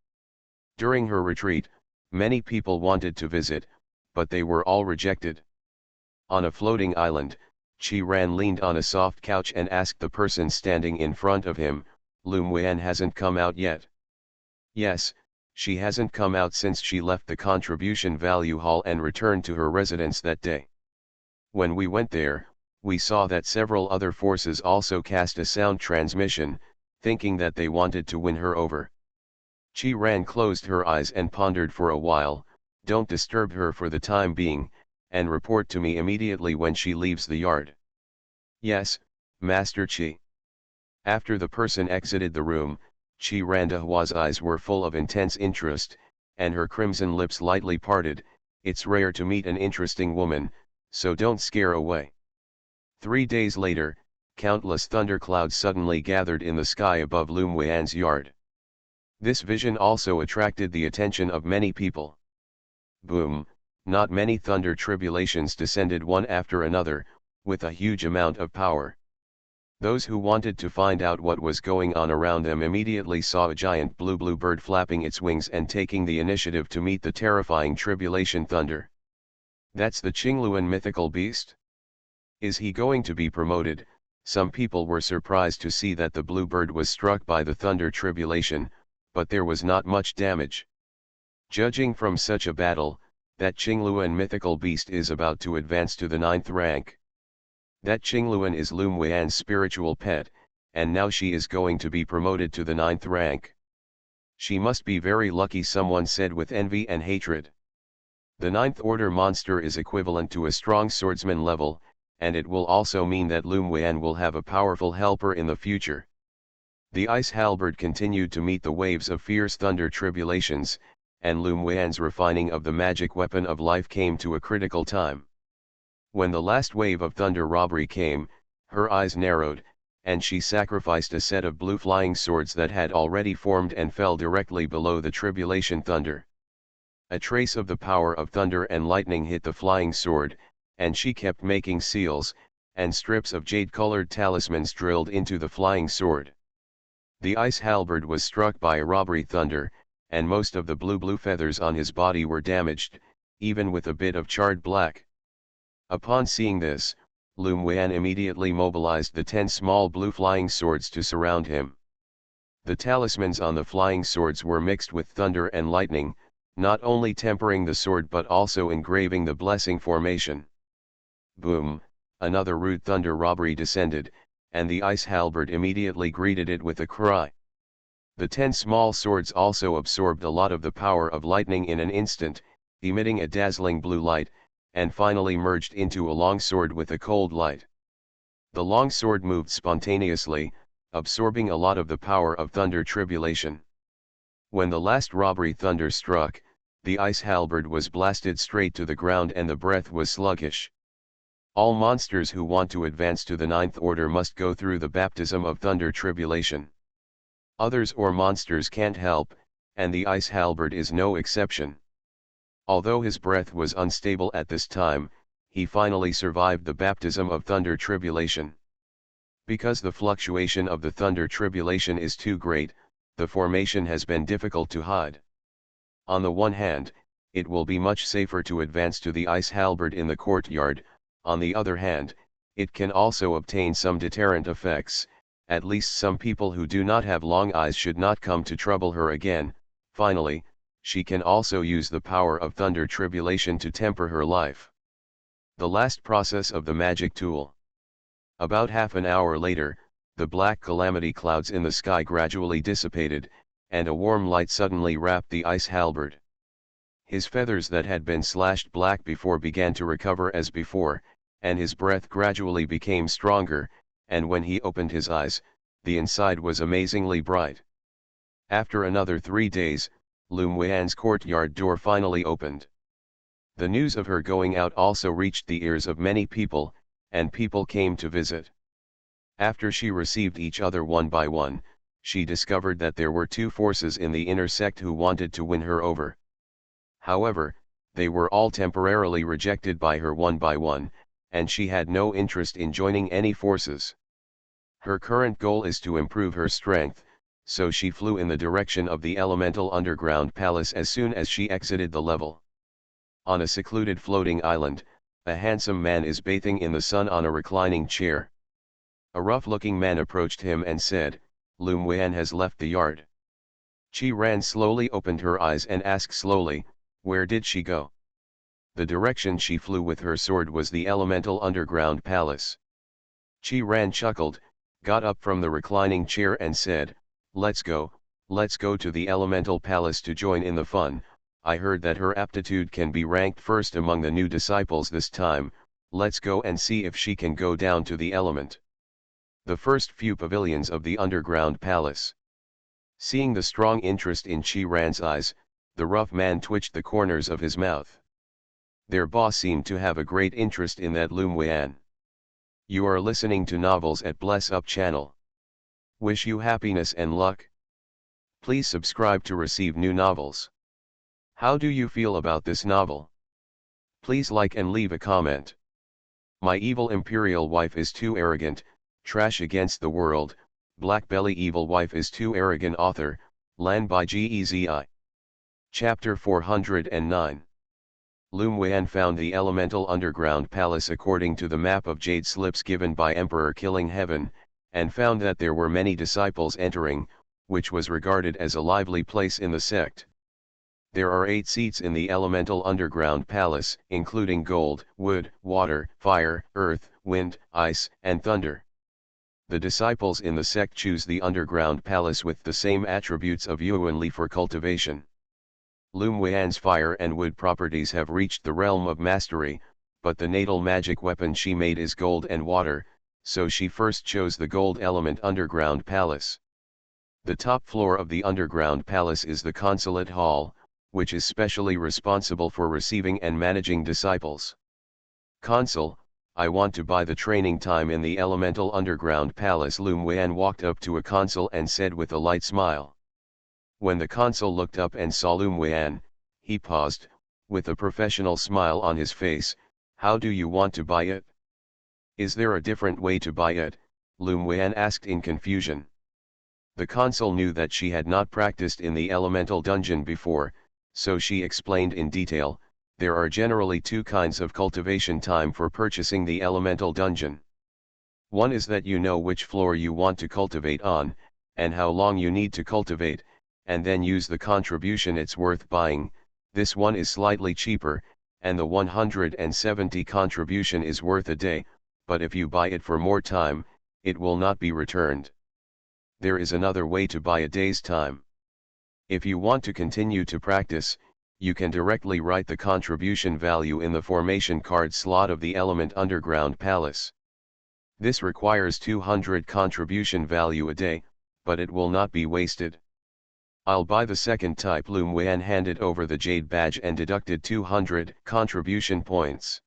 During her retreat, many people wanted to visit, but they were all rejected. On a floating island, Chi Ran leaned on a soft couch and asked the person standing in front of him, "Lum Wan hasn't come out yet?" "Yes, she hasn't come out since she left the contribution value hall and returned to her residence that day. When we went there, we saw that several other forces also cast a sound transmission, thinking that they wanted to win her over." Chi Ran closed her eyes and pondered for a while. "Don't disturb her for the time being, and report to me immediately when she leaves the yard." "Yes, Master Chi." After the person exited the room, Chi Randahua's eyes were full of intense interest, and her crimson lips lightly parted. "It's rare to meet an interesting woman, so don't scare away." 3 days later, countless thunderclouds suddenly gathered in the sky above Lum Wan's yard. This vision also attracted the attention of many people. Boom! Not many thunder tribulations descended one after another, with a huge amount of power. Those who wanted to find out what was going on around them immediately saw a giant blue bird flapping its wings and taking the initiative to meet the terrifying tribulation thunder. "That's the Qingluan mythical beast? Is he going to be promoted?" Some people were surprised to see that the blue bird was struck by the thunder tribulation, but there was not much damage. Judging from such a battle, that Qingluan mythical beast is about to advance to the 9th rank. That Qingluan is Lum Wan's spiritual pet, and now she is going to be promoted to the 9th rank. "She must be very lucky," someone said with envy and hatred. The 9th order monster is equivalent to a strong swordsman level, and it will also mean that Lum Wan will have a powerful helper in the future. The ice halberd continued to meet the waves of fierce thunder tribulations, and Lum Wan's refining of the magic weapon of life came to a critical time. When the last wave of thunder robbery came, her eyes narrowed, and she sacrificed a set of blue flying swords that had already formed and fell directly below the tribulation thunder. A trace of the power of thunder and lightning hit the flying sword, and she kept making seals, and strips of jade-colored talismans drilled into the flying sword. The ice halberd was struck by a robbery thunder, and most of the blue feathers on his body were damaged, even with a bit of charred black. Upon seeing this, Lum Wan immediately mobilized the 10 small blue flying swords to surround him. The talismans on the flying swords were mixed with thunder and lightning, not only tempering the sword but also engraving the blessing formation. Boom! Another rude thunder robbery descended, and the ice halberd immediately greeted it with a cry. The 10 small swords also absorbed a lot of the power of lightning in an instant, emitting a dazzling blue light, and finally merged into a long sword with a cold light. The long sword moved spontaneously, absorbing a lot of the power of thunder tribulation. When the last robbery thunder struck, the ice halberd was blasted straight to the ground and the breath was sluggish. All monsters who want to advance to the 9th order must go through the baptism of thunder tribulation. Others or monsters can't help, and the ice halberd is no exception. Although his breath was unstable at this time, he finally survived the baptism of thunder tribulation. Because the fluctuation of the thunder tribulation is too great, the formation has been difficult to hide. On the one hand, it will be much safer to advance to the ice halberd in the courtyard. On the other hand, it can also obtain some deterrent effects. At least some people who do not have long eyes should not come to trouble her again. Finally, she can also use the power of thunder tribulation to temper her life. The last process of the magic tool. About half an hour later, the black calamity clouds in the sky gradually dissipated, and a warm light suddenly wrapped the ice halberd. His feathers that had been slashed black before began to recover as before, and his breath gradually became stronger, and when he opened his eyes, the inside was amazingly bright. After another 3 days, Lum Weian's courtyard door finally opened. The news of her going out also reached the ears of many people, and people came to visit. After she received each other one by one, she discovered that there were two forces in the inner sect who wanted to win her over. However, they were all temporarily rejected by her one by one, and she had no interest in joining any forces. Her current goal is to improve her strength, so she flew in the direction of the elemental underground palace as soon as she exited the level. On a secluded floating island, a handsome man is bathing in the sun on a reclining chair. A rough-looking man approached him and said, "Lum Weian has left the yard." Chi Ran slowly opened her eyes and asked slowly, "Where did she go?" The direction she flew with her sword was the elemental underground palace. Chi Ran chuckled, got up from the reclining chair and said, let's go to the elemental palace to join in the fun. I heard that her aptitude can be ranked first among the new disciples this time, let's go and see if she can go down to the element. The first few pavilions of the underground palace. Seeing the strong interest in Chi Ran's eyes, the rough man twitched the corners of his mouth. Their boss seemed to have a great interest in that Lum Weian. You are listening to Novels at Bless Up channel. Wish you happiness and luck. Please subscribe to receive new novels. How do you feel about this novel? Please like and leave a comment. My evil imperial wife is too arrogant, trash against the world, BlackBelly evil wife is too arrogant author, Lan by Gezi. Chapter 409. Lum Weian found the elemental underground palace according to the map of jade slips given by Emperor Killing Heaven, and found that there were many disciples entering, which was regarded as a lively place in the sect. There are 8 seats in the elemental underground palace, including gold, wood, water, fire, earth, wind, ice, and thunder. The disciples in the sect choose the underground palace with the same attributes of Yuan Li for cultivation. Lum Weian's fire and wood properties have reached the realm of mastery, but the natal magic weapon she made is gold and water, so she first chose the gold element underground palace. The top floor of the underground palace is the consulate hall, which is specially responsible for receiving and managing disciples. Consul, I want to buy the training time in the elemental underground palace. Lum Weian walked up to a consul and said with a light smile. When the consul looked up and saw Lum Weian, he paused, with a professional smile on his face. How do you want to buy it? Is there a different way to buy it? Lum Weian asked in confusion. The consul knew that she had not practiced in the elemental dungeon before, so she explained in detail. There are generally 2 kinds of cultivation time for purchasing the elemental dungeon. One is that you know which floor you want to cultivate on, and how long you need to cultivate, and then use the contribution it's worth buying. This one is slightly cheaper, and the 170 contribution is worth a day, but if you buy it for more time, it will not be returned. There is another way to buy a day's time. If you want to continue to practice, you can directly write the contribution value in the formation card slot of the element underground palace. This requires 200 contribution value a day, but it will not be wasted. I'll buy the second type. Lum Weian handed over the jade badge and deducted 200 contribution points.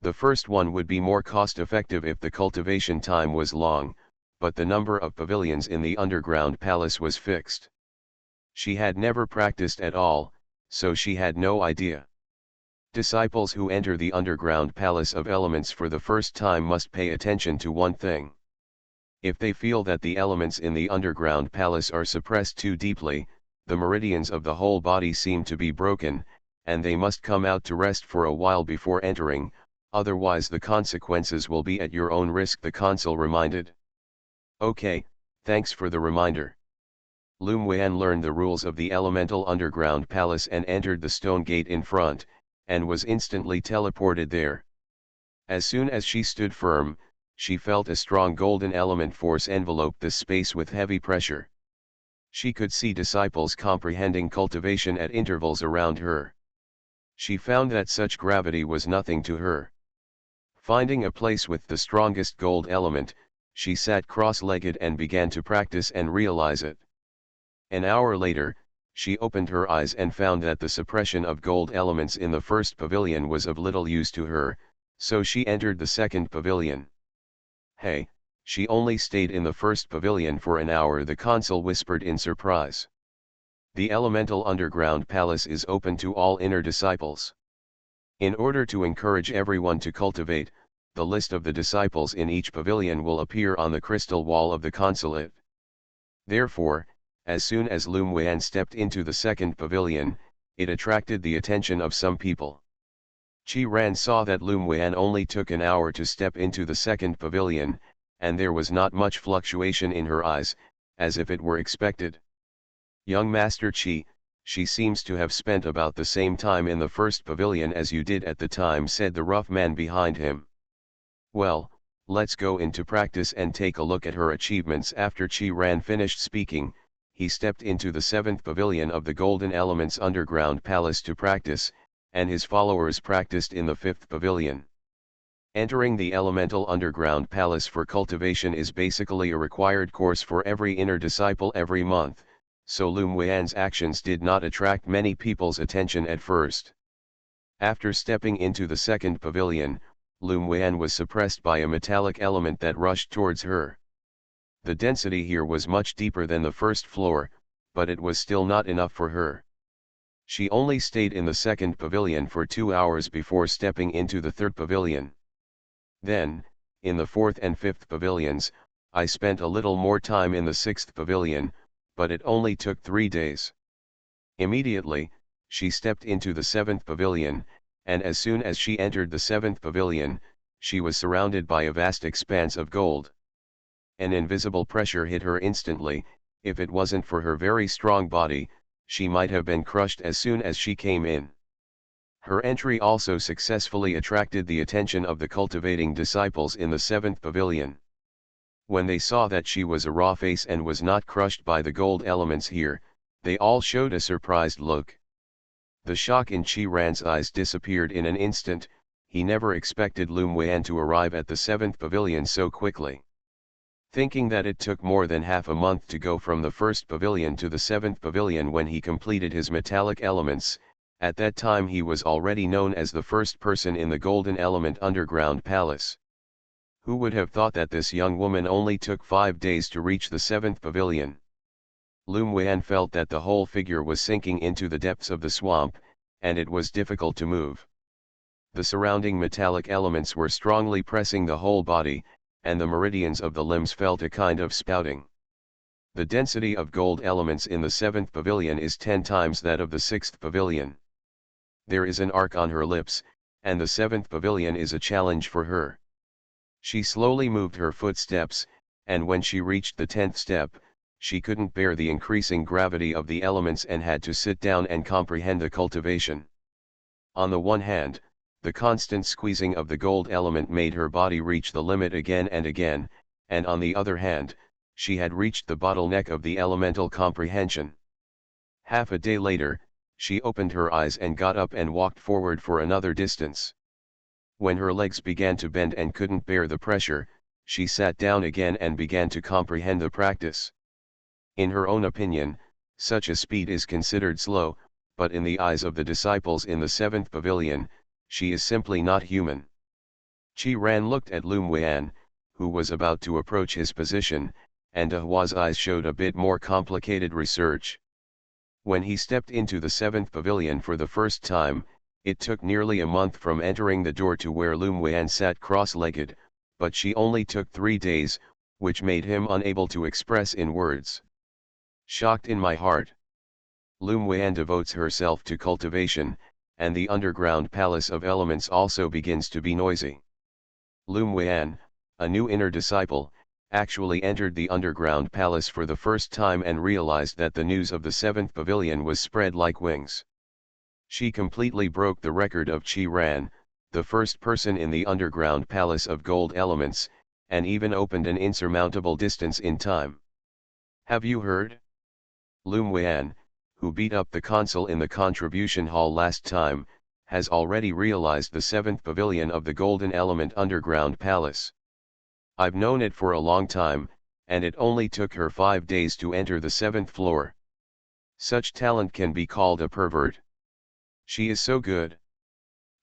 The first one would be more cost-effective if the cultivation time was long, but the number of pavilions in the underground palace was fixed. She had never practiced at all, so she had no idea. Disciples who enter the underground palace of elements for the first time must pay attention to one thing. If they feel that the elements in the underground palace are suppressed too deeply, the meridians of the whole body seem to be broken, and they must come out to rest for a while before entering, otherwise the consequences will be at your own risk, the consul reminded. Okay, thanks for the reminder. Lum Weian learned the rules of the elemental underground palace and entered the stone gate in front, and was instantly teleported there. As soon as she stood firm, she felt a strong golden element force envelope the space with heavy pressure. She could see disciples comprehending cultivation at intervals around her. She found that such gravity was nothing to her. Finding a place with the strongest gold element, she sat cross-legged and began to practice and realize it. An hour later, She opened her eyes and found that the suppression of gold elements in the first pavilion was of little use to her, so she entered the second pavilion. Hey, she only stayed in the first pavilion for an hour, the consul whispered in surprise. The elemental underground palace is open to all inner disciples. In order to encourage everyone to cultivate, the list of the disciples in each pavilion will appear on the crystal wall of the consulate. Therefore, as soon as Lum Wan stepped into the second pavilion, it attracted the attention of some people. Chi Ran saw that Lum Wan only took an hour to step into the second pavilion, and there was not much fluctuation in her eyes, as if it were expected. Young Master Chi, she seems to have spent about the same time in the first pavilion as you did at the time, said the rough man behind him. Well, let's go into practice and take a look at her achievements. After Chi Ran finished speaking, he stepped into the seventh pavilion of the Golden Elements Underground Palace to practice, and his followers practiced in the fifth pavilion. Entering the Elemental Underground Palace for cultivation is basically a required course for every inner disciple every month, so Lum Wan's actions did not attract many people's attention at first. After stepping into the second pavilion, Lum Wan was suppressed by a metallic element that rushed towards her. The density here was much deeper than the first floor, but it was still not enough for her. She only stayed in the second pavilion for 2 hours before stepping into the third pavilion. Then, in the fourth and fifth pavilions, I spent a little more time in the sixth pavilion, but it only took 3 days. Immediately, she stepped into the seventh pavilion, and as soon as she entered the seventh pavilion, she was surrounded by a vast expanse of gold. An invisible pressure hit her instantly. If it wasn't for her very strong body, she might have been crushed as soon as she came in. Her entry also successfully attracted the attention of the cultivating disciples in the seventh pavilion. When they saw that she was a raw face and was not crushed by the gold elements here, they all showed a surprised look. The shock in Chi Ran's eyes disappeared in an instant. He never expected Lum Wan to arrive at the seventh pavilion so quickly. Thinking that it took more than half a month to go from the first pavilion to the seventh pavilion when he completed his metallic elements, at that time he was already known as the first person in the Golden Element Underground Palace. Who would have thought that this young woman only took 5 days to reach the seventh pavilion? Lum Wan felt that the whole figure was sinking into the depths of the swamp, and it was difficult to move. The surrounding metallic elements were strongly pressing the whole body, and the meridians of the limbs felt a kind of spouting. The density of gold elements in the seventh pavilion is 10 times that of the sixth pavilion. There is an arc on her lips, and the seventh pavilion is a challenge for her. She slowly moved her footsteps, and when she reached the 10th step, she couldn't bear the increasing gravity of the elements and had to sit down and comprehend the cultivation. On the one hand, the constant squeezing of the gold element made her body reach the limit again and again, and on the other hand, she had reached the bottleneck of the elemental comprehension. Half a day later, she opened her eyes and got up and walked forward for another distance. When her legs began to bend and couldn't bear the pressure, she sat down again and began to comprehend the practice. In her own opinion, such a speed is considered slow, but in the eyes of the disciples in the seventh pavilion, she is simply not human. Chi Ran looked at Lum Wan, who was about to approach his position, and Hua's eyes showed a bit more complicated research. When he stepped into the seventh pavilion for the first time, it took nearly a month from entering the door to where Lum Wan sat cross-legged, but she only took 3 days, which made him unable to express in words. Shocked in my heart. Lum Wan devotes herself to cultivation, and the underground palace of elements also begins to be noisy. Lum Wan, a new inner disciple, actually entered the underground palace for the first time and realized that the news of the seventh pavilion was spread like wings. She completely broke the record of Chi Ran, the first person in the underground palace of gold elements, and even opened an insurmountable distance in time. Have you heard? Lum Wan, who beat up the consul in the contribution hall last time, has already realized the seventh pavilion of the Golden Element Underground Palace. I've known it for a long time, and it only took her 5 days to enter the seventh floor. Such talent can be called a pervert. She is so good.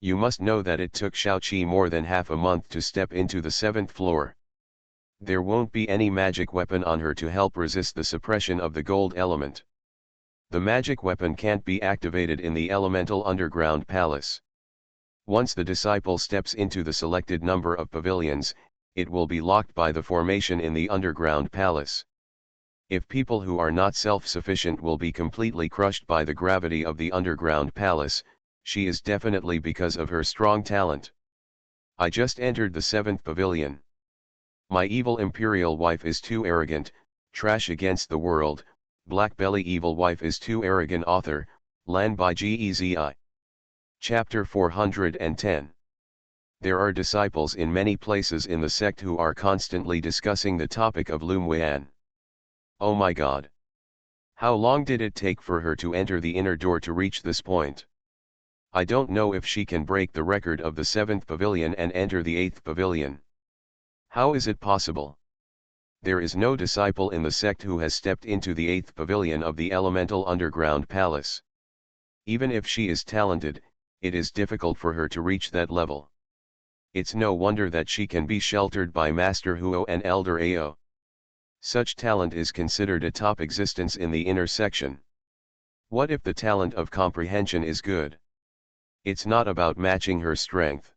You must know that it took Xiaoqi more than half a month to step into the 7th floor. There won't be any magic weapon on her to help resist the suppression of the gold element. The magic weapon can't be activated in the elemental underground palace. Once the disciple steps into the selected number of pavilions, it will be locked by the formation in the underground palace. If people who are not self-sufficient will be completely crushed by the gravity of the underground palace, she is definitely because of her strong talent. I just entered the 7th pavilion. My evil imperial wife is too arrogant, trash against the world, BlackBelly evil wife is too arrogant author, Lan by Gezi. Chapter 410. There are disciples in many places in the sect who are constantly discussing the topic of Lumwian. Oh my god! How long did it take for her to enter the inner door to reach this point? I don't know if she can break the record of the 7th pavilion and enter the 8th pavilion. How is it possible? There is no disciple in the sect who has stepped into the 8th pavilion of the elemental underground palace. Even if she is talented, it is difficult for her to reach that level. It's no wonder that she can be sheltered by Master Huo and Elder Ao. Such talent is considered a top existence in the inner section. What if the talent of comprehension is good? It's not about matching her strength.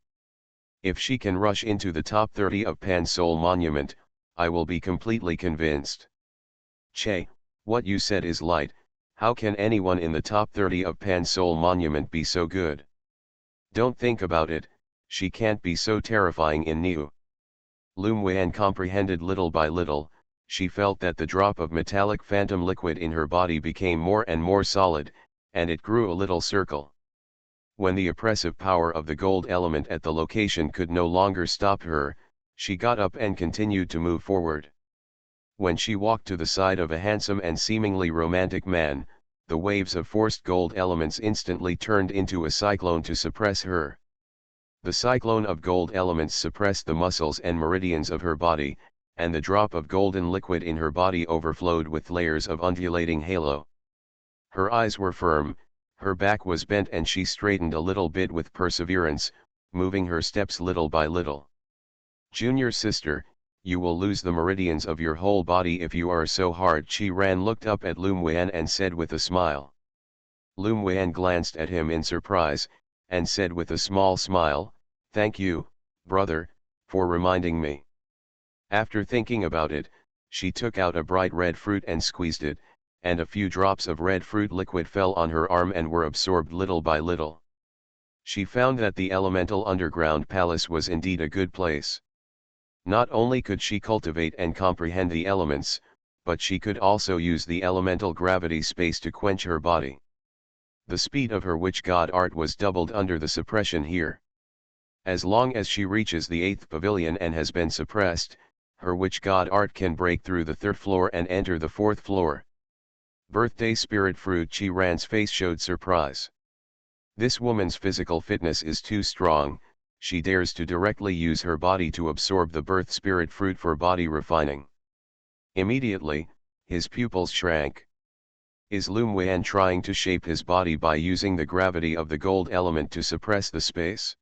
If she can rush into the top 30 of Pan Soul Monument, I will be completely convinced. Che, what you said is light. How can anyone in the top 30 of Pan Soul Monument be so good? Don't think about it, she can't be so terrifying in Niu. Lumwian comprehended little by little. She felt that the drop of metallic phantom liquid in her body became more and more solid, and it grew a little circle. When the oppressive power of the gold element at the location could no longer stop her, she got up and continued to move forward. When she walked to the side of a handsome and seemingly romantic man, the waves of forced gold elements instantly turned into a cyclone to suppress her. The cyclone of gold elements suppressed the muscles and meridians of her body, and the drop of golden liquid in her body overflowed with layers of undulating halo. Her eyes were firm, her back was bent, and she straightened a little bit with perseverance, moving her steps little by little. Junior sister, you will lose the meridians of your whole body if you are so hard. Chi-Ran looked up at Lumwian and said with a smile. Lumwian glanced at him in surprise, and said with a small smile, "Thank you, brother, for reminding me." After thinking about it, she took out a bright red fruit and squeezed it, and a few drops of red fruit liquid fell on her arm and were absorbed little by little. She found that the elemental underground palace was indeed a good place. Not only could she cultivate and comprehend the elements, but she could also use the elemental gravity space to quench her body. The speed of her witch god art was doubled under the suppression here. As long as she reaches the 8th pavilion and has been suppressed, her witch god art can break through the 3rd floor and enter the 4th floor. Birthday spirit fruit. Chi-Ran's face showed surprise. This woman's physical fitness is too strong. She dares to directly use her body to absorb the birth spirit fruit for body refining. Immediately, his pupils shrank. Is Lumwian trying to shape his body by using the gravity of the gold element to suppress the space?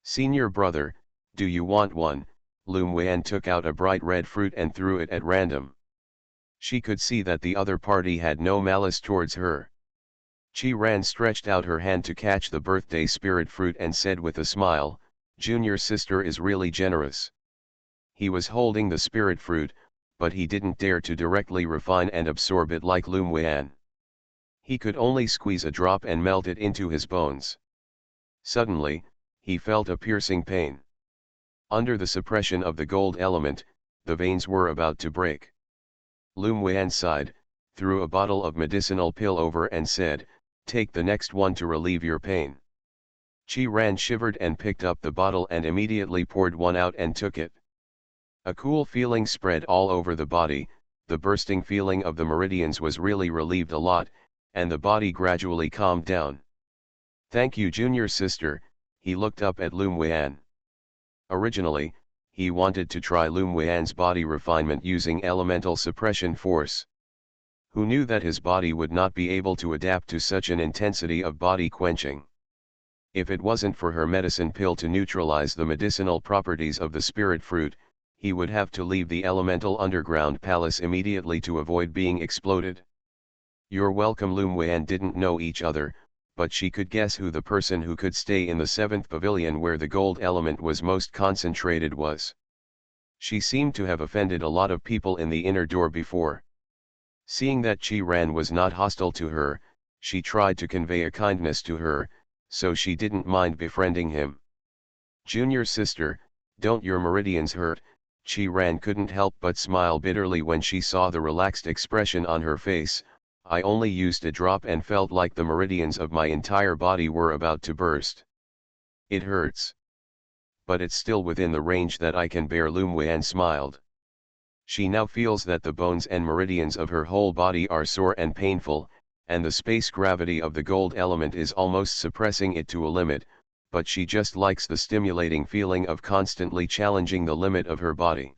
Senior brother, do you want one? Lumwian took out a bright red fruit and threw it at random. She could see that the other party had no malice towards her. Chi-Ran stretched out her hand to catch the birthday spirit fruit and said with a smile, "Junior sister is really generous." He was holding the spirit fruit, but he didn't dare to directly refine and absorb it like Lumwian. He could only squeeze a drop and melt it into his bones. Suddenly, he felt a piercing pain. Under the suppression of the gold element, the veins were about to break. Lumwian sighed, threw a bottle of medicinal pill over and said, "Take the next one to relieve your pain." Chi-Ran shivered and picked up the bottle and immediately poured one out and took it. A cool feeling spread all over the body. The bursting feeling of the meridians was really relieved a lot, and the body gradually calmed down. "Thank you, junior sister." He looked up at Lumwian. Originally, he wanted to try Lumwian's body refinement using elemental suppression force. who knew that his body would not be able to adapt to such an intensity of body quenching. If it wasn't for her medicine pill to neutralize the medicinal properties of the spirit fruit, he would have to leave the elemental underground palace immediately to avoid being exploded. You're welcome. Lum Wen didn't know each other, but she could guess who the person who could stay in the 7th pavilion where the gold element was most concentrated was. She seemed to have offended a lot of people in the inner door before. Seeing that Chi Ran was not hostile to her, she tried to convey a kindness to her, so she didn't mind befriending him. Junior sister, don't your meridians hurt? Chi Ran couldn't help but smile bitterly when she saw the relaxed expression on her face. I only used a drop and felt like the meridians of my entire body were about to burst. It hurts. But it's still within the range that I can bear. Lum Wen smiled. She now feels that the bones and meridians of her whole body are sore and painful, and the space gravity of the gold element is almost suppressing it to a limit, but she just likes the stimulating feeling of constantly challenging the limit of her body.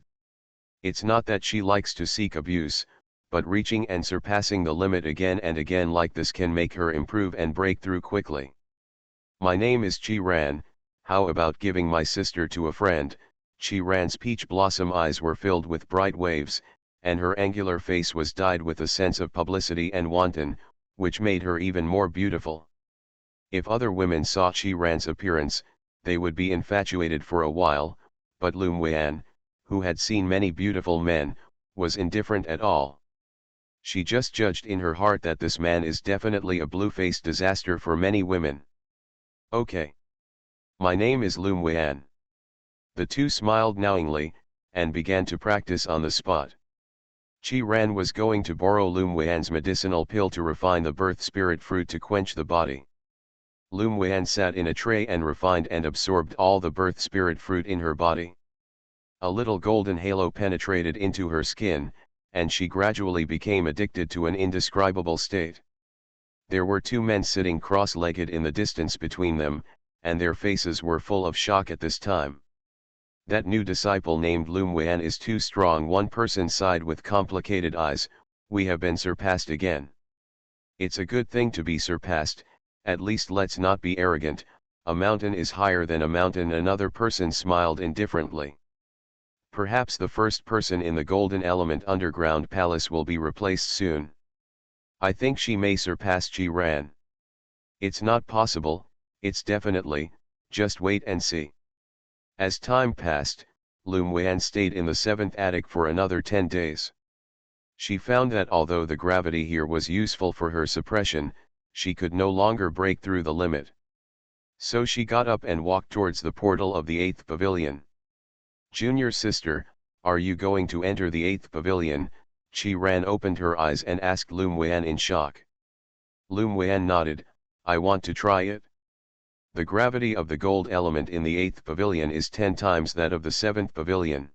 It's not that she likes to seek abuse, but reaching and surpassing the limit again and again like this can make her improve and break through quickly. My name is Chi Ran, how about giving my sister to a friend? Chi Ran's peach blossom eyes were filled with bright waves, and her angular face was dyed with a sense of publicity and wanton, which made her even more beautiful. If other women saw Chi Ran's appearance, they would be infatuated for a while, but Lum Wen, who had seen many beautiful men, was indifferent at all. She just judged in her heart that this man is definitely a blue-faced disaster for many women. Okay. My name is Lum Wen. The two smiled knowingly, and began to practice on the spot. Chi Ran was going to borrow Lum Wen's medicinal pill to refine the birth spirit fruit to quench the body. Lum Wen sat in a tray and refined and absorbed all the birth spirit fruit in her body. A little golden halo penetrated into her skin, and she gradually became addicted to an indescribable state. There were two men sitting cross-legged in the distance between them, and their faces were full of shock at this time. That new disciple named Lum Wen is too strong. One person sighed with complicated eyes. We have been surpassed again. It's a good thing to be surpassed, at least let's not be arrogant. A mountain is higher than a mountain. Another person smiled indifferently. Perhaps the first person in the golden element underground palace will be replaced soon. I think she may surpass Chi Ran. It's not possible, it's definitely, just wait and see. As time passed, Lum Wen stayed in the 7th attic for another 10 days. She found that although the gravity here was useful for her suppression, she could no longer break through the limit. So she got up and walked towards the portal of the 8th pavilion. Junior sister, are you going to enter the 8th pavilion? Chi Ran opened her eyes and asked Lum Wen in shock. Lum Wen nodded, I want to try it. The gravity of the gold element in the 8th pavilion is 10 times that of the 7th pavilion.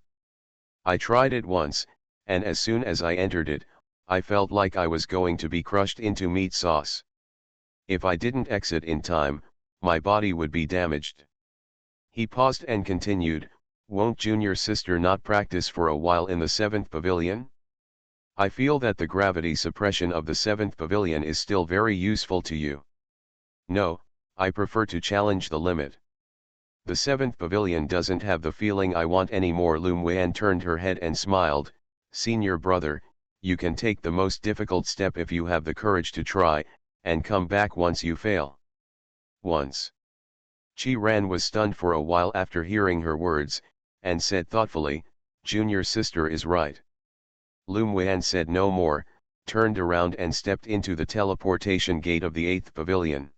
I tried it once, and as soon as I entered it, I felt like I was going to be crushed into meat sauce. If I didn't exit in time, my body would be damaged. He paused and continued, won't junior sister not practice for a while in the 7th pavilion? I feel that the gravity suppression of the 7th pavilion is still very useful to you. No, I prefer to challenge the limit. The 7th pavilion doesn't have the feeling I want anymore. Lum Wen turned her head and smiled, senior brother, you can take the most difficult step if you have the courage to try, and come back once you fail. Once. Chi Ran was stunned for a while after hearing her words, and said thoughtfully, junior sister is right. Lum Wen said no more, turned around and stepped into the teleportation gate of the 8th pavilion.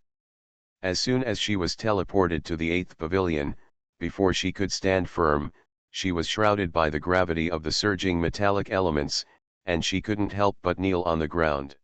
As soon as she was teleported to the 8th pavilion, before she could stand firm, she was shrouded by the gravity of the surging metallic elements, and she couldn't help but kneel on the ground.